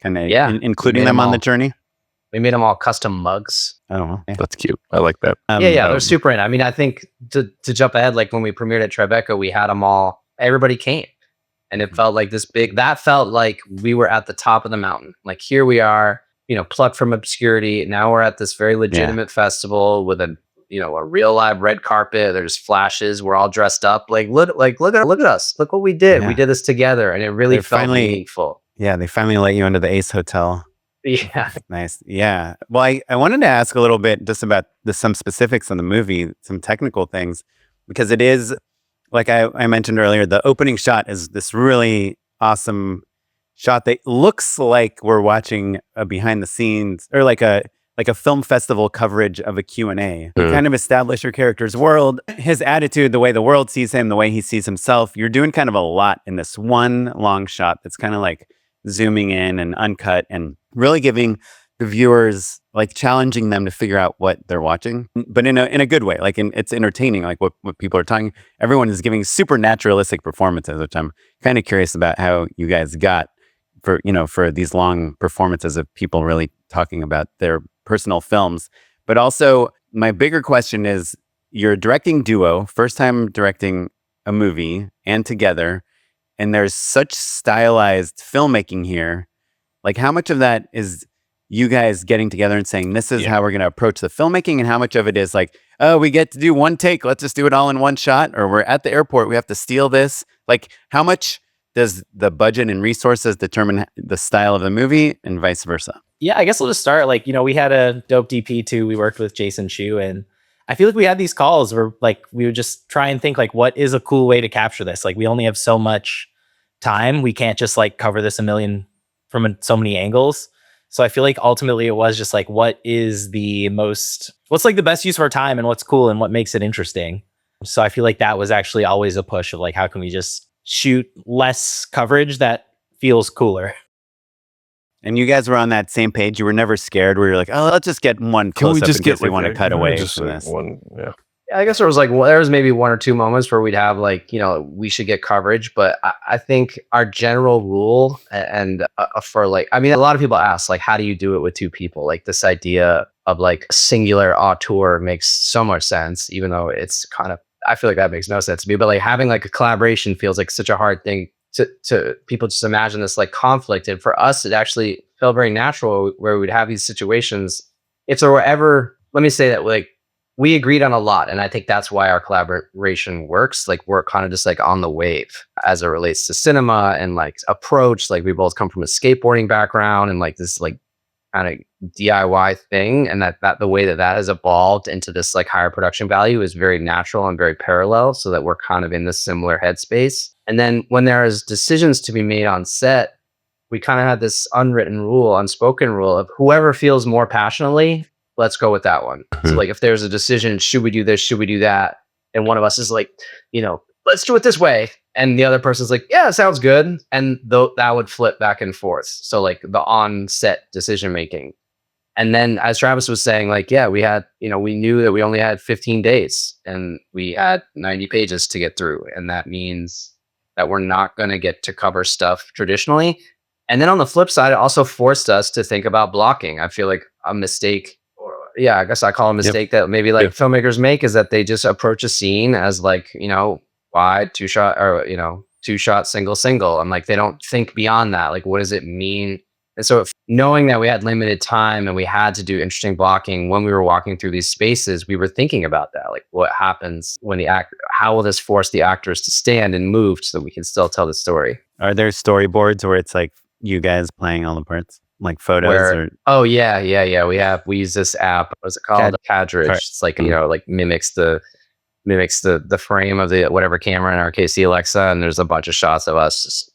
kind of including them on the journey? We made them all custom mugs. Oh, yeah. That's cute. I like that. They're super in. I mean, I think to jump ahead, like when we premiered at Tribeca, we had them all. Everybody came, and it felt like this big. That felt like we were at the top of the mountain. Like here we are. Plucked from obscurity. Now we're at this very legitimate festival with a real live red carpet. There's flashes. We're all dressed up. Like look at us. Look what we did. We did this together, and it really felt meaningful. Yeah, they finally let you into the Ace Hotel. Yeah, nice. Yeah. Well, I wanted to ask a little bit just about some specifics on the movie, some technical things, because it is like I mentioned earlier. The opening shot is this really awesome shot that looks like we're watching a behind the scenes or like a film festival coverage of a Q&A. You kind of establish your character's world, his attitude, the way the world sees him, the way he sees himself. You're doing kind of a lot in this one long shot that's kind of like zooming in and uncut and really giving the viewers, like challenging them to figure out what they're watching, but in a good way. Like it's entertaining, like what people are talking. Everyone is giving super naturalistic performances, which I'm kind of curious about how you guys got for these long performances of people really talking about their personal films. But also my bigger question is, you're a directing duo, first time directing a movie and together, and there's such stylized filmmaking here. Like how much of that is you guys getting together and saying, this is how we're going to approach the filmmaking, and how much of it is like, oh, we get to do one take, let's just do it all in one shot, or we're at the airport, we have to steal this. Like how much does the budget and resources determine the style of the movie, and vice versa? Yeah, I guess we'll just start. Like, we had a dope DP too. We worked with Jason Chu, and I feel like we had these calls where like we would just try and think like, what is a cool way to capture this? Like we only have so much time. We can't just like cover this a million from so many angles. So I feel like ultimately it was just like, what's like the best use of our time and what's cool and what makes it interesting. So I feel like that was actually always a push of like, how can we just shoot less coverage that feels cooler? And you guys were on that same page. You were never scared where you're like, oh, let's just get one close up in case we want to cut away from this. Yeah. I guess there was maybe 1 or 2 moments where we'd have like, we should get coverage, but I think our general rule and for like, I mean, a lot of people ask like, how do you do it with 2 people? Like this idea of like singular auteur makes so much sense, even though it's kind of, I feel like that makes no sense to me, but like having like a collaboration feels like such a hard thing to people. Just imagine this like conflict. And for us, it actually felt very natural where we'd have these situations. If there were ever, let me say that like, we agreed on a lot. And I think that's why our collaboration works. Like we're kind of just like on the wave as it relates to cinema and like approach. Like we both come from a skateboarding background and like this like kind of DIY thing. And that the way that has evolved into this like higher production value is very natural and very parallel, so that we're kind of in this similar headspace. And then when there is decisions to be made on set, we kind of had this unspoken rule of whoever feels more passionately, let's go with that one. So like if there's a decision, should we do this? Should we do that? And one of us is like, let's do it this way. And the other person's like, yeah, sounds good. And that would flip back and forth. So like the on-set decision making. And then as Travis was saying, like, yeah, we had, we knew that we only had 15 days and we had 90 pages to get through. And that means that we're not going to get to cover stuff traditionally. And then on the flip side, it also forced us to think about blocking. I feel like a mistake, I guess I call a mistake that maybe like filmmakers make, is that they just approach a scene as like, wide, 2-shot or, 2-shot, single. And like, they don't think beyond that. Like, what does it mean? And so knowing that we had limited time and we had to do interesting blocking when we were walking through these spaces, we were thinking about that. Like what happens when how will this force the actors to stand and move so that we can still tell the story? Are there storyboards where it's like you guys playing all the parts? Like photos Oh yeah. We use this app. What's it called? Cadridge. It's like, like mimics the frame of the whatever camera, in our case, the Alexa. And there's a bunch of shots of us just,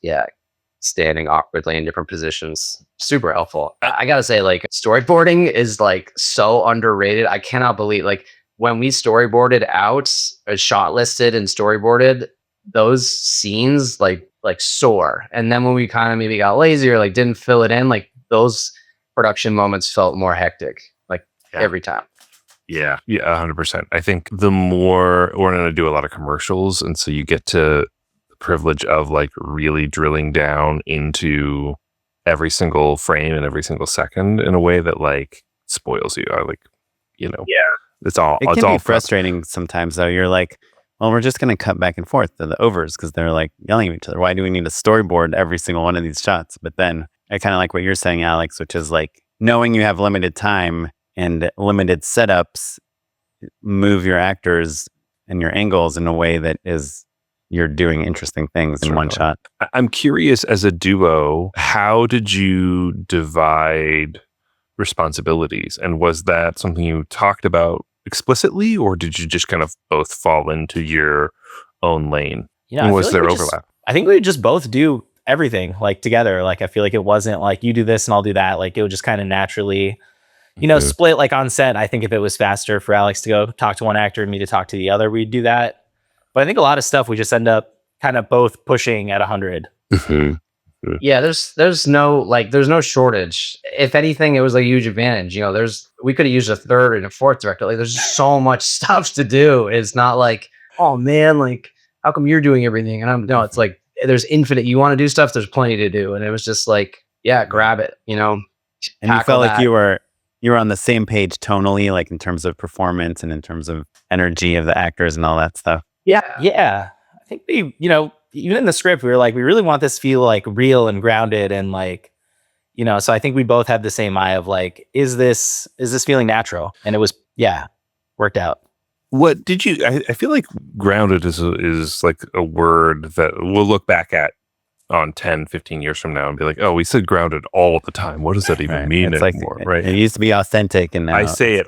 standing awkwardly in different positions. Super helpful. I gotta say, like storyboarding is like so underrated. I cannot believe like when we storyboarded out or shot listed and storyboarded those scenes like soar. And then when we kind of maybe got lazy or like didn't fill it in, like those production moments felt more hectic, like every time. Yeah, 100%. I think the more we're going to do a lot of commercials, and so you get to the privilege of like really drilling down into every single frame and every single second in a way that like spoils you. It's all. It can be frustrating sometimes, though. You're like, well, we're just going to cut back and forth to the overs because they're like yelling at each other. Why do we need to storyboard every single one of these shots? But then I kind of like what you're saying, Alex, which is like knowing you have limited time and limited setups, move your actors and your angles in a way that is you're doing interesting things in one shot. I'm curious, as a duo, how did you divide responsibilities? And was that something you talked about explicitly, or did you just kind of both fall into your own lane? Was there overlap? I think we would just both do everything like together. Like I feel like it wasn't like you do this and I'll do that. Like it would just kind of naturally, split like on set. I think if it was faster for Alex to go talk to one actor and me to talk to the other, we'd do that. But I think a lot of stuff we just end up kind of both pushing at 100. Yeah, there's no shortage. If anything, it was a huge advantage. We could have used a third and a fourth director. Like there's so much stuff to do. It's not like, oh man, like how come you're doing everything? And it's like there's infinite. You want to do stuff, there's plenty to do. And it was just like, grab it, And you felt like you were on the same page tonally, like in terms of performance and in terms of energy of the actors and all that stuff. Yeah. I think we, even in the script, we were like, we really want this to feel like real and grounded and like, so I think we both had the same eye of like, is this feeling natural? And it was, worked out. What did you, I feel like grounded is like a word that we'll look back at on 10, 15 years from now and be like, oh, we said grounded all the time. What does that even mean it's anymore? Like, right. It used to be authentic, and now I say it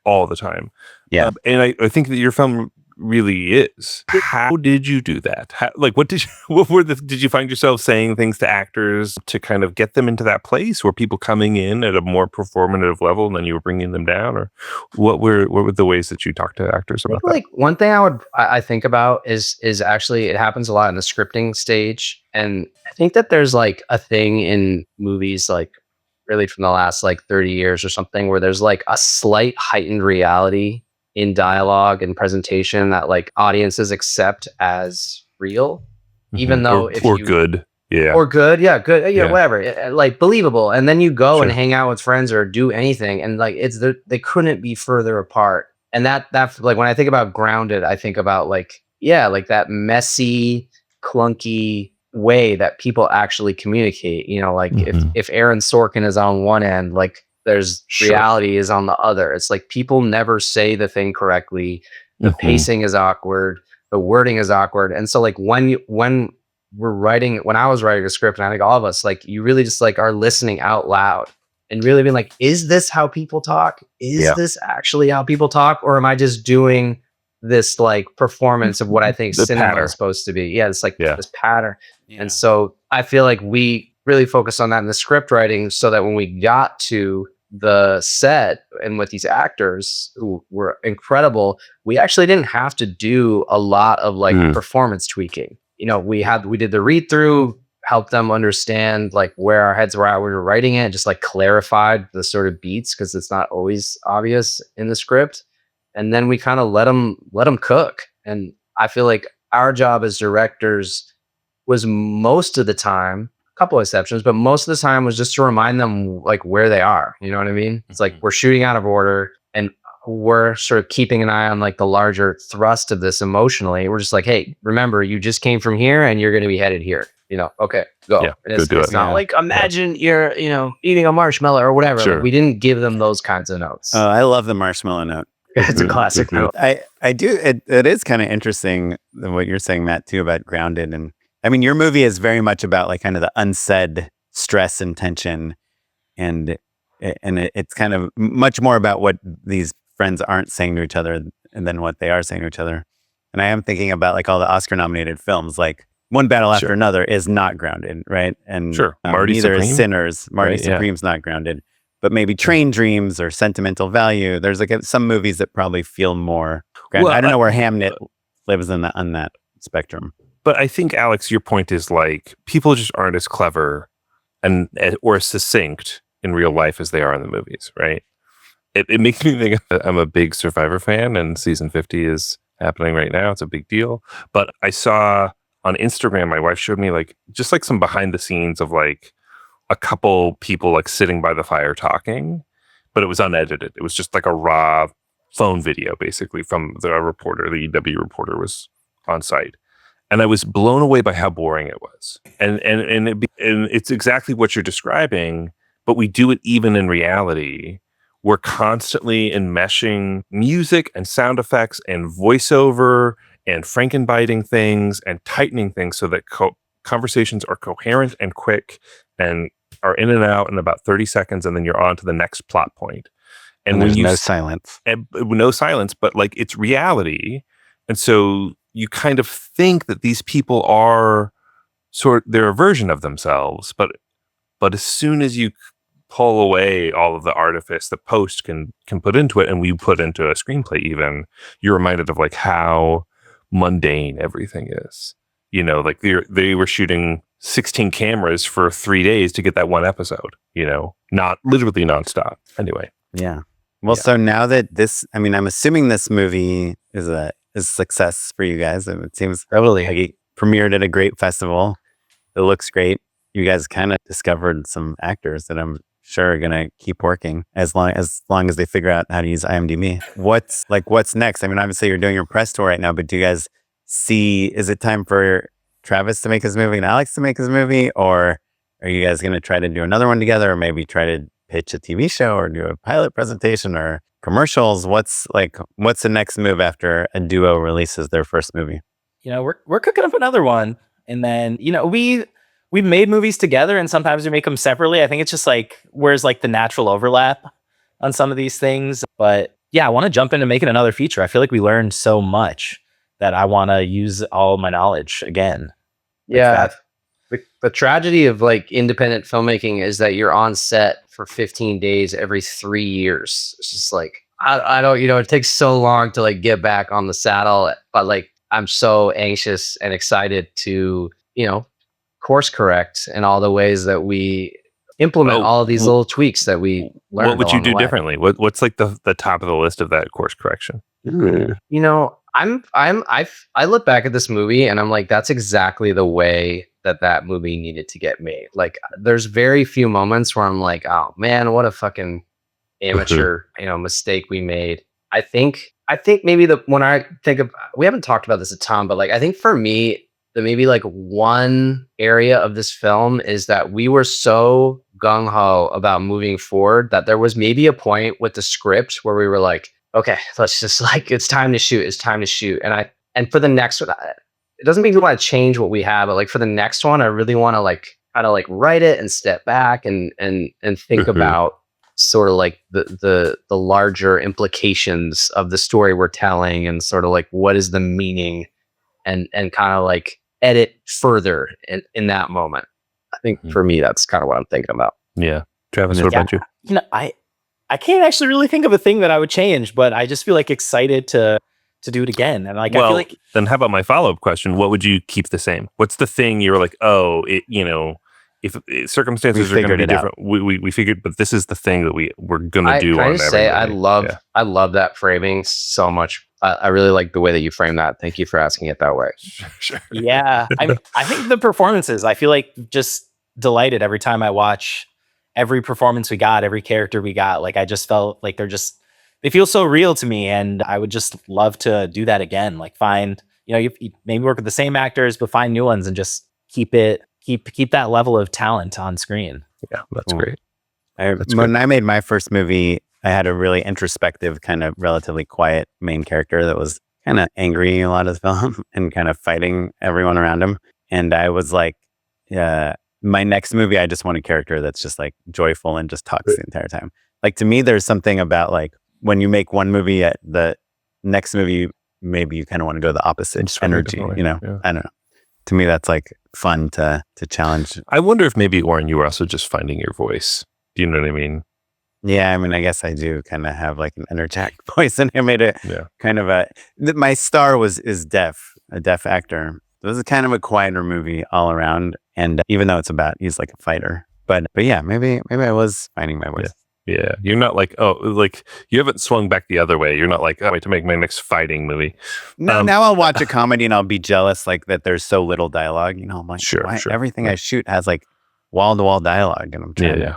all the time. Yeah. And I think that your film really is. How did you do that? Did you find yourself saying things to actors to kind of get them into that place? Were people coming in at a more performative level and then you were bringing them down, or what were the ways that you talked to actors about that? Like one thing I think about is actually it happens a lot in the scripting stage, and I think that there's like a thing in movies like really from the last like 30 years or something where there's like a slight heightened reality in dialogue and presentation that like audiences accept as real, even though good, whatever, like believable. And then you go and hang out with friends or do anything, and like they couldn't be further apart. And that like when I think about grounded, I think about like that messy, clunky way that people actually communicate. Like if Aaron Sorkin is on one end, like there's reality is on the other. It's like people never say the thing correctly. The pacing is awkward. The wording is awkward. And so like when I was writing a script, and I think all of us, like you really just like are listening out loud and really being like, is this how people talk? Is this actually how people talk? Or am I just doing this like performance of what I think cinema is supposed to be? Yeah, it's like this pattern. Yeah. And so I feel like we really focused on that in the script writing, so that when we got to the set and with these actors who were incredible, we actually didn't have to do a lot of like performance tweaking. We did the read through, helped them understand like where our heads were at when we were writing it, just like clarified the sort of beats, because it's not always obvious in the script. And then we kind of let them cook. And I feel like our job as directors was most of the time, a couple of exceptions, but most of the time was just to remind them like where they are. You know what I mean? It's like we're shooting out of order, and we're sort of keeping an eye on like the larger thrust of this emotionally. We're just like, hey, remember, you just came from here and you're going to be headed here. Okay, go. Yeah, and it's not like imagine you're, eating a marshmallow or whatever. Sure. Like, we didn't give them those kinds of notes. Oh, I love the marshmallow note. It's a classic note. I do. It is kind of interesting what you're saying, Matt, too, about grounded. And I mean, your movie is very much about like kind of the unsaid stress and tension, and it's kind of much more about what these friends aren't saying to each other than what they are saying to each other. And I am thinking about like all the Oscar-nominated films, like One Battle After Another is not grounded, right? And Marty neither Supreme? is Sinners. Marty Supreme's not grounded. But maybe Train Dreams or Sentimental Value. There's like some movies that probably feel more grounded. I don't know where Hamnet lives on that spectrum. But I think, Alex, your point is like people just aren't as clever or as succinct in real life as they are in the movies, right? It makes me think I'm a big Survivor fan, and season 50 is happening right now. It's a big deal. But I saw on Instagram, my wife showed me like just like some behind the scenes of like a couple people like sitting by the fire talking, but it was unedited. It was just like a raw phone video, basically, from the reporter. The EW reporter was on site. And I was blown away by how boring it was. And it's exactly what you're describing, but we do it even in reality. We're constantly enmeshing music and sound effects and voiceover and Frankenbiting things and tightening things so that conversations are coherent and quick and are in and out in about 30 seconds, and then you're on to the next plot point. And there's no silence. No silence, but like it's reality. And so you kind of think that these people are they're a version of themselves, but as soon as you pull away all of the artifice that post can put into it, and we put into a screenplay even, you're reminded of like how mundane everything is. Like they were shooting 16 cameras for 3 days to get that one episode, not literally nonstop. Anyway. Yeah. Well, so now that I'm assuming this movie is a success for you guys. It seems totally like it premiered at a great festival. It looks great. You guys kind of discovered some actors that I'm sure are going to keep working as long as they figure out how to use IMDb. What's next? I mean, obviously you're doing your press tour right now, but do you guys is it time for Travis to make his movie and Alex to make his movie? Or are you guys going to try to do another one together, or maybe try to pitch a TV show or do a pilot presentation or commercials? What's the next move after a duo releases their first movie? We're cooking up another one. And then, we've made movies together and sometimes we make them separately. I think it's just like, where's like the natural overlap on some of these things. But yeah, I want to jump into making another feature. I feel like we learned so much that I want to use all my knowledge again. Yeah. The tragedy of like independent filmmaking is that you're on set for 15 days every 3 years. It's just like, I don't, it takes so long to like get back on the saddle, but like, I'm so anxious and excited to, course correct in all the ways that we implement all of these little tweaks that we learned. What would you do differently? What's like the top of the list of that course correction? I look back at this movie and I'm like, that's exactly the way that movie needed to get made. Like, there's very few moments where I'm like, oh man, what a fucking amateur, mistake we made. I think maybe when I think of, we haven't talked about this a ton, but like, I think for me, the maybe like one area of this film is that we were so gung ho about moving forward that there was maybe a point with the script where we were like, okay, let's just like, it's time to shoot. And for the next one, it doesn't mean we want to change what we have, but like for the next one, I really want to like kind of like write it and step back and think about sort of like the larger implications of the story we're telling, and sort of like what is the meaning, and kind of like edit further in that moment. I think for me, that's kind of what I'm thinking about. Yeah. Travis, what about you? I can't actually really think of a thing that I would change, but I just feel like excited to do it again. And like, I feel like, then how about my follow-up question? What would you keep the same? What's the thing you're like, if circumstances are going to be different, we figured, but this is the thing that we're going to do. I just say I love that framing so much. I really like the way that you frame that. Thank you for asking it that way. Sure. Yeah. I think the performances, I feel like just delighted every time I watch every performance we got, every character we got. Like, I just felt like they feel so real to me, and I would just love to do that again. Like, find, you maybe work with the same actors, but find new ones and just keep that level of talent on screen. Yeah, that's great. When I made my first movie, I had a really introspective, kind of relatively quiet main character that was kind of angry a lot of the film and kind of fighting everyone around him. And I was like, my next movie, I just want a character that's just like joyful and just talks the entire time. Like, to me, there's something about like when you make one movie, at the next movie, maybe you kind of want to go the opposite energy, Yeah. I don't know. To me, that's like fun to challenge. I wonder if maybe, Oren, you were also just finding your voice. Do you know what I mean? Yeah, I mean, I guess I do kind of have like an energetic voice, and I made it kind of my star is deaf, a deaf actor. It was kind of a quieter movie all around, and even though he's like a fighter, but yeah, maybe I was finding my voice. Yeah, you're not like, you haven't swung back the other way. You're not like, wait to make my next fighting movie. No, now I'll watch a comedy and I'll be jealous like that there's so little dialogue. I'm like, sure. Everything I shoot has like wall-to-wall dialogue, and I'm trying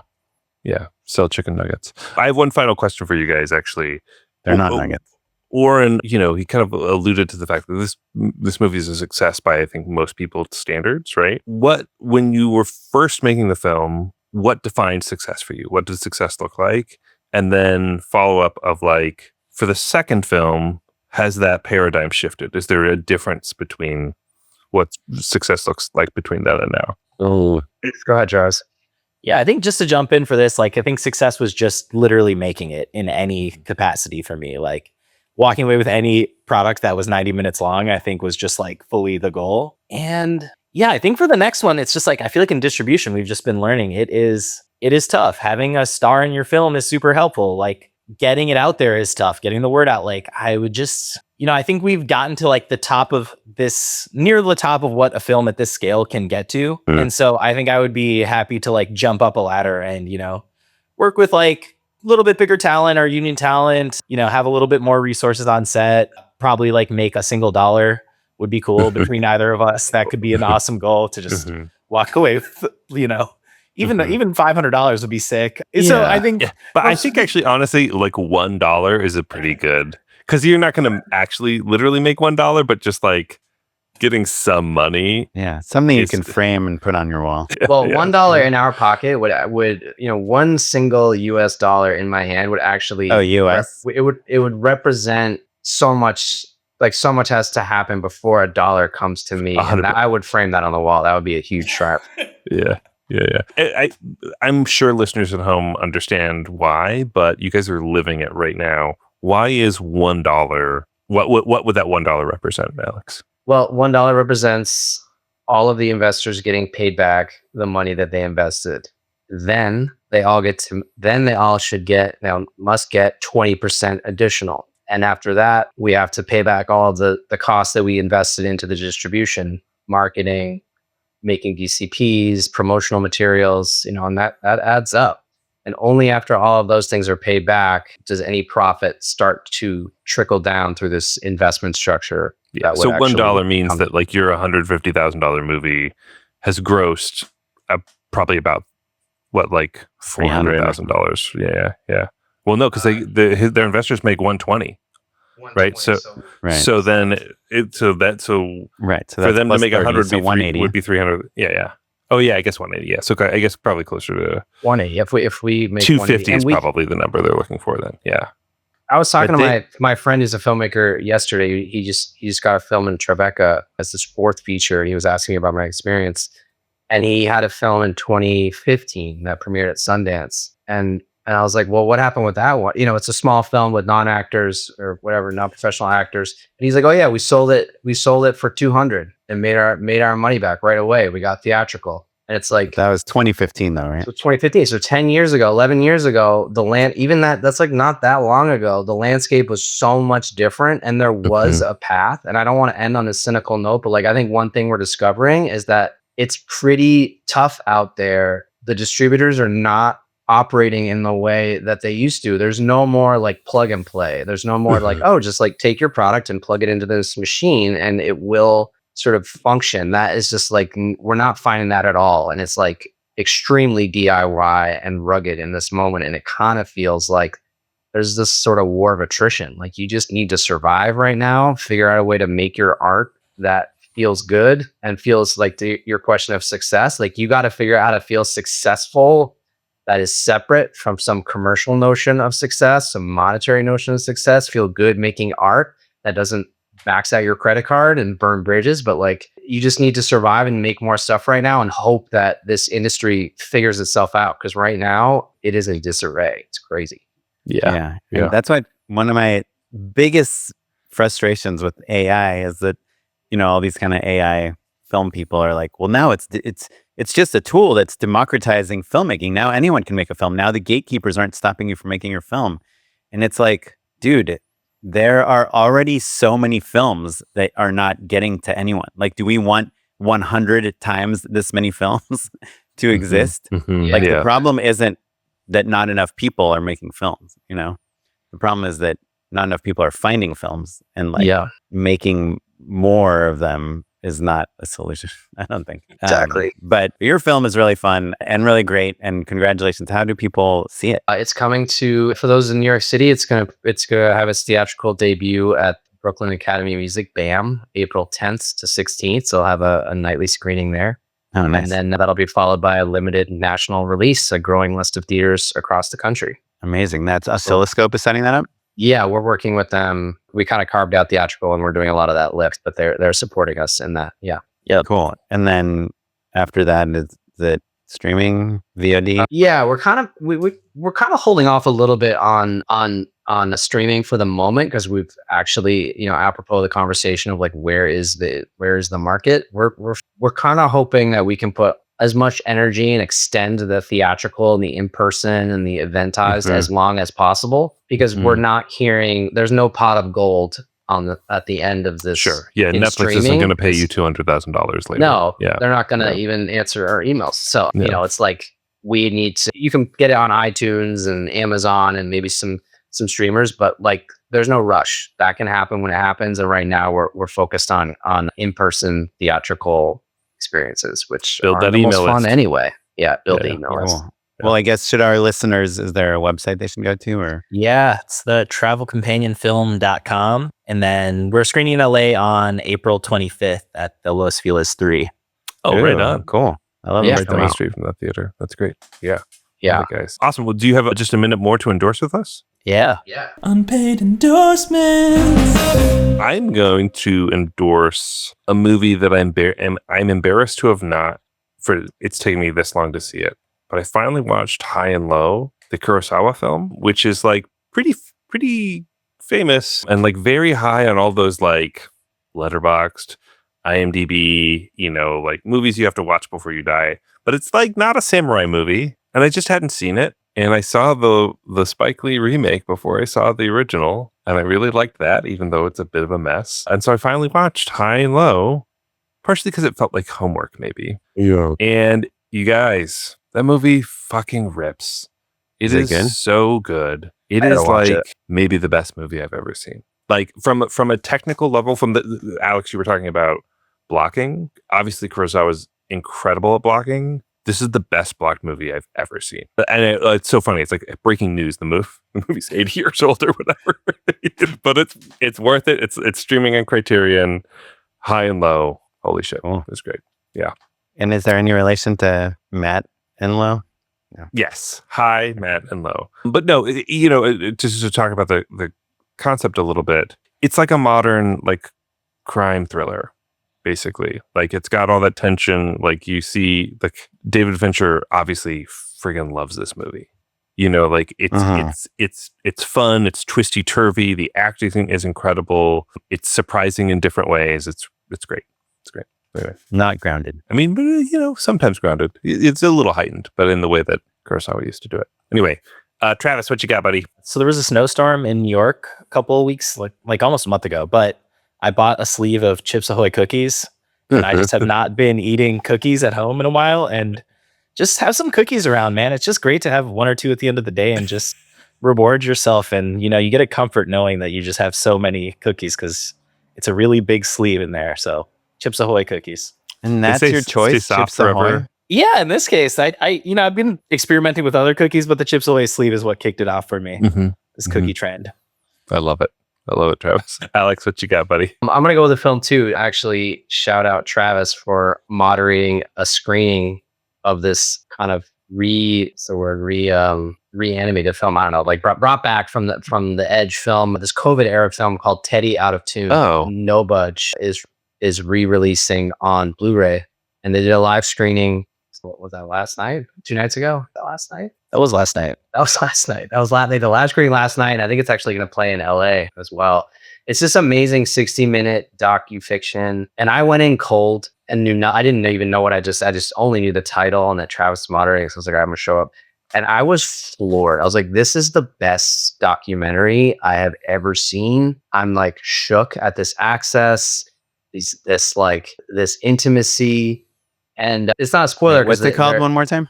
Yeah, sell chicken nuggets. I have one final question for you guys, actually. They're not nuggets. Oren, he kind of alluded to the fact that this movie is a success by, I think, most people's standards, right? When you were first making the film, what defined success for you? What does success look like? And then follow up of like, for the second film, has that paradigm shifted? Is there a difference between what success looks like between then and now? Oh, go ahead, Jarvis. Yeah, I think just to jump in for this, like, I think success was just literally making it in any capacity for me. Like, walking away with any product that was 90 minutes long, I think was just like fully the goal. And yeah, I think for the next one, it's just like, I feel like in distribution, we've just been learning it is tough. Having a star in your film is super helpful. Like, getting it out there is tough. Getting the word out. Like, I would just, I think we've gotten to like near the top of what a film at this scale can get to. Mm. And so I think I would be happy to like jump up a ladder and, work with like a little bit bigger talent or union talent, have a little bit more resources on set, probably like make a single dollar would be cool between either of us. That could be an awesome goal to just walk away with, even $500 would be sick. Yeah. So I think, but I think actually, honestly, like $1 is a pretty good, because you're not going to actually literally make $1, but just like getting some money. Yeah, something you can frame and put on your wall. Well, $1 in our pocket would one single US dollar in my hand would actually US. It would represent so much like so much has to happen before a dollar comes to me, and I would frame that on the wall. That would be a huge triumph. Yeah. I'm sure listeners at home understand why, but you guys are living it right now. Why is $1? What would that $1 represent, Alex? Well, $1 represents all of the investors getting paid back the money that they invested. Then they all must get 20% additional. And after that, we have to pay back all of the costs that we invested into the distribution, marketing, making DCPs, promotional materials, and that adds up. And only after all of those things are paid back does any profit start to trickle down through this investment structure. Yeah. So $1 means that like your $150,000 movie has grossed probably about what, like $400,000. Yeah. Well, no, because their investors make 120. Right. So then for them to make 100 would be 300. Yeah. Oh yeah, I guess 180. Yeah. So I guess probably closer to 180. If we make 250 is probably the number they're looking for then. Yeah. I was talking to my friend who's a filmmaker yesterday. He just got a film in Tribeca as this fourth feature. He was asking me about my experience, and he had a film in 2015 that premiered at Sundance. And I was like, well, what happened with that one? It's a small film with non-actors or whatever, non-professional actors. And he's like, oh yeah, we sold it for 200 and made our money back right away. We got theatrical. And it's like, that was 2015 though, right? So 2015. So 10 years ago, 11 years ago, that's like not that long ago. The landscape was so much different, and there was a path. And I don't want to end on a cynical note, but like, I think one thing we're discovering is that it's pretty tough out there. The distributors are not operating in the way that they used to. There's no more like plug and play. There's no more like, oh, just like take your product and plug it into this machine and it will sort of function. That is just like, we're not finding that at all. And it's like extremely DIY and rugged in this moment. And it kind of feels like there's this sort of war of attrition. Like you just need to survive right now, figure out a way to make your art that feels good and feels like your question of success. Like you got to figure out how to feel successful that is separate from some commercial notion of success, some monetary notion of success. Feel good making art that doesn't max out your credit card and burn bridges, but like you just need to survive and make more stuff right now and hope that this industry figures itself out, because right now it is in disarray. It's crazy. Yeah. That's why one of my biggest frustrations with AI is that all these kind of AI film people are like, well, now it's just a tool that's democratizing filmmaking. Now anyone can make a film. Now the gatekeepers aren't stopping you from making your film. And it's like, dude, there are already so many films that are not getting to anyone. Like, do we want 100 times this many films to exist? The problem isn't that not enough people are making films, The problem is that not enough people are finding films, and making more of them is not a solution, I don't think. Exactly. But your film is really fun and really great, and congratulations. How do people see it? It's coming to, for those in New York City, it's gonna have its theatrical debut at Brooklyn Academy of Music, BAM, April 10th to 16th. So I'll have a nightly screening there. Oh, nice. And then that'll be followed by a limited national release, a growing list of theaters across the country. Amazing. That's Oscilloscope is setting that up? Yeah, we're working with them. We kind of carved out theatrical and we're doing a lot of that lift, but they're supporting us in that. Yeah. Cool. And then after that, is it streaming, VOD? Yeah, we're kind of holding off a little bit on streaming for the moment, because we've actually, apropos the conversation of like where is the market, we're kind of hoping that we can put as much energy and extend the theatrical and the in-person and the eventized as long as possible, because we're not hearing, there's no pot of gold at the end of this. Sure. Yeah. Netflix isn't going to pay you $200,000 later. No, they're not going to even answer our emails. So, it's like we need to, you can get it on iTunes and Amazon and maybe some streamers, but like there's no rush. That can happen when it happens. And right now we're focused on in-person theatrical experiences, which build are that the email most fun list. anyway. The email list. Cool. Well, I guess, should our listeners, is there a website they should go to, or? Yeah, it's the travelcompanionfilm.com. And then we're screening in LA on April 25th at the Los Feliz 3. Oh, right on. Cool. I love it. it. Right down the street from that theater. That's great. Yeah. Yeah. Right, guys. Awesome. Well, do you have just a minute more to endorse with us? Yeah. Unpaid endorsements. I'm going to endorse a movie that I'm embarrassed to have not, for it's taken me this long to see it, but I finally watched High and Low, the Kurosawa film, which is like pretty famous and like very high on all those like Letterboxd, IMDb, like movies you have to watch before you die. But it's like not a samurai movie, and I just hadn't seen it. And I saw the Spike Lee remake before I saw the original, and I really liked that, even though it's a bit of a mess. And so I finally watched High and Low, partially because it felt like homework, maybe. Yeah. And you guys, that movie fucking rips. It is good? so good. It I is gotta watch like it. maybe the best movie I've ever seen. Like from a technical level, from the Alex, you were talking about blocking. Obviously, Kurosawa is incredible at blocking. This is the best blocked movie I've ever seen. And it's so funny. It's like breaking news. The movie's 80 years old or whatever. But it's worth it. It's streaming on Criterion. High and Low. Holy shit. Cool. It's great. And is there any relation to Matt and Low? Yes. High, Matt, and Low. But no, just to talk about the concept a little bit, it's like a modern like crime thriller. Basically, like it's got all that tension. Like you see, like David Fincher obviously friggin' loves this movie. Like it's fun. It's twisty turvy. The acting is incredible. It's surprising in different ways. It's great. It's great. Anyway, Not grounded. I mean, but, sometimes grounded. It's a little heightened, but in the way that Kurosawa used to do it. Anyway, Travis, what you got, buddy? So there was a snowstorm in New York a couple of weeks, like almost a month ago, but I bought a sleeve of Chips Ahoy cookies, and I just have not been eating cookies at home in a while, and just have some cookies around, man. It's just great to have one or two at the end of the day and just reward yourself. And, you get a comfort knowing that you just have so many cookies because it's a really big sleeve in there. So Chips Ahoy cookies. And that's They your stay choice, soft Chips Ahoy? forever. Yeah, in this case, I've been experimenting with other cookies, but the Chips Ahoy sleeve is what kicked it off for me. This cookie trend. I love it. Travis. Alex, what you got, buddy? I'm gonna go with a film too. Actually, shout out Travis for moderating a screening of this kind of reanimated film. I don't know, like brought back from the Edge film, this COVID era film called Teddy Out of Tune. Oh. No Budge is re-releasing on Blu-ray, and they did a live screening. What was that, last night? 2 nights ago? Last night? That was last night. That was last night. They did the live screening last night. And I think it's actually going to play in LA as well. It's this amazing 60-minute docu-fiction. And I went in cold and I didn't even know what I just only knew the title and that Travis was moderating. So I was like, I'm going to show up. And I was floored. I was like, this is the best documentary I have ever seen. I'm like shook at this access, this intimacy. And it's not a spoiler. What's it called one more time?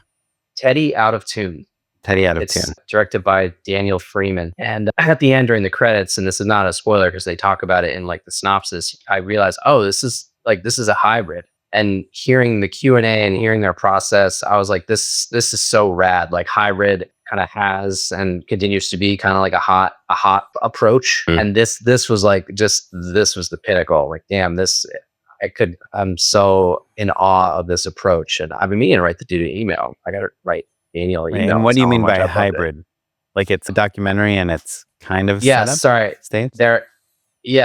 Teddy Out of Tune. Teddy Out of It's Tune. directed by Daniel Freeman. And at the end during the credits, and this is not a spoiler because they talk about it in like the synopsis, I realized, this is a hybrid. And hearing the Q&A and hearing their process, I was like, this is so rad. Like hybrid kind of has and continues to be kind of like a hot approach. And this was the pinnacle. Like, damn, I'm so in awe of this approach. And I've been meaning to write the dude an email. I got to write Daniel an email. And what do you Tell him mean how much by I loved it. hybrid? Like it's a documentary and it's kind of Yeah, set up sorry. stage?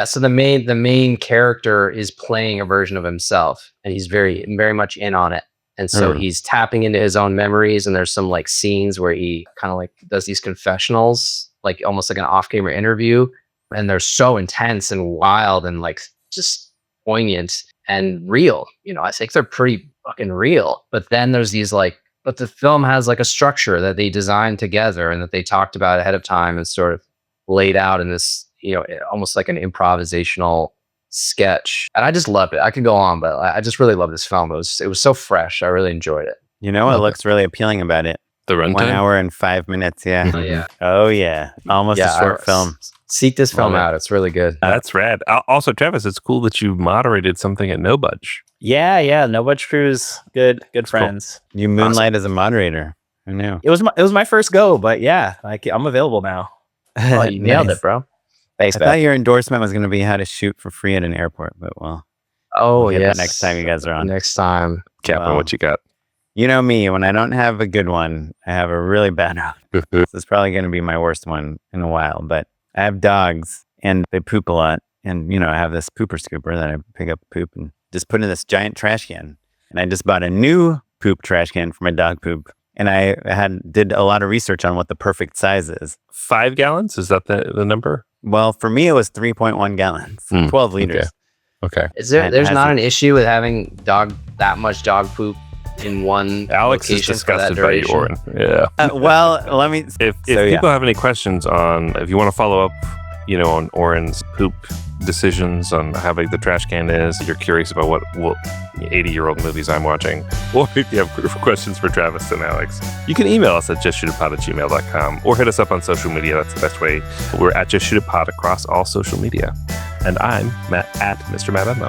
So the main character is playing a version of himself, and he's very, very much in on it. And so he's tapping into his own memories, and there's some like scenes where he kind of like does these confessionals, like almost like an off-camera interview, and they're so intense and wild and like just poignant and real. I think they're pretty fucking real. But then there's these but the film has like a structure that they designed together and that they talked about ahead of time and sort of laid out in this, almost like an improvisational sketch. And I just loved it. I could go on, but I just really love this film. It was so fresh. I really enjoyed it. What looks really appealing about it? The runtime? 1 hour and 5 minutes. Yeah. Oh, yeah. Oh yeah. Almost a short film. Seek this film Love it. out. It's really good. That's rad. Also, Travis, it's cool that you moderated something at No Budge. Yeah. No Budge Crew's good friends. You moonlight as a moderator. Who knew? It was my first go, but yeah, I'm available now. Oh, you nailed Nice. it, bro. Thanks, I thought your endorsement was going to be how to shoot for free at an airport, but Oh, we'll get yes. that next time you guys are on. Next time. Captain, Wow. what you got? You know me, when I don't have a good one, I have a really bad one. This is probably going to be my worst one in a while, but I have dogs and they poop a lot. And, I have this pooper scooper that I pick up poop and just put in this giant trash can. And I just bought a new poop trash can for my dog poop. And I did a lot of research on what the perfect size is. 5 gallons? Is that the number? Well, for me, it was 3.1 gallons, 12 liters. Okay. There's not an issue with having that much dog poop in one Alex is location for that disgusted by you, duration? Oren. Yeah. Well, let me... If people have any questions if you want to follow up, on Oren's poop decisions on how big the trash can is, you're curious about what 80-year-old movies I'm watching, or if you have questions for Travis and Alex, you can email us at justshootitpod@gmail.com or hit us up on social media. That's the best way. We're at justshootitpod across all social media. And I'm Matt at Mr. Matt Unlow.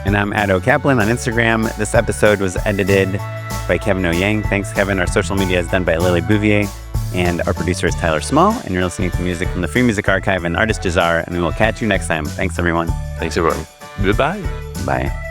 And I'm at Kaplan on Instagram. This episode was edited by Kevin O'Yang. Thanks, Kevin. Our social media is done by Lily Bouvier. And our producer is Tyler Small. And you're listening to music from the Free Music Archive and Artist Jazar. And we will catch you next time. Thanks, everyone. Thanks, everyone. Goodbye. Bye.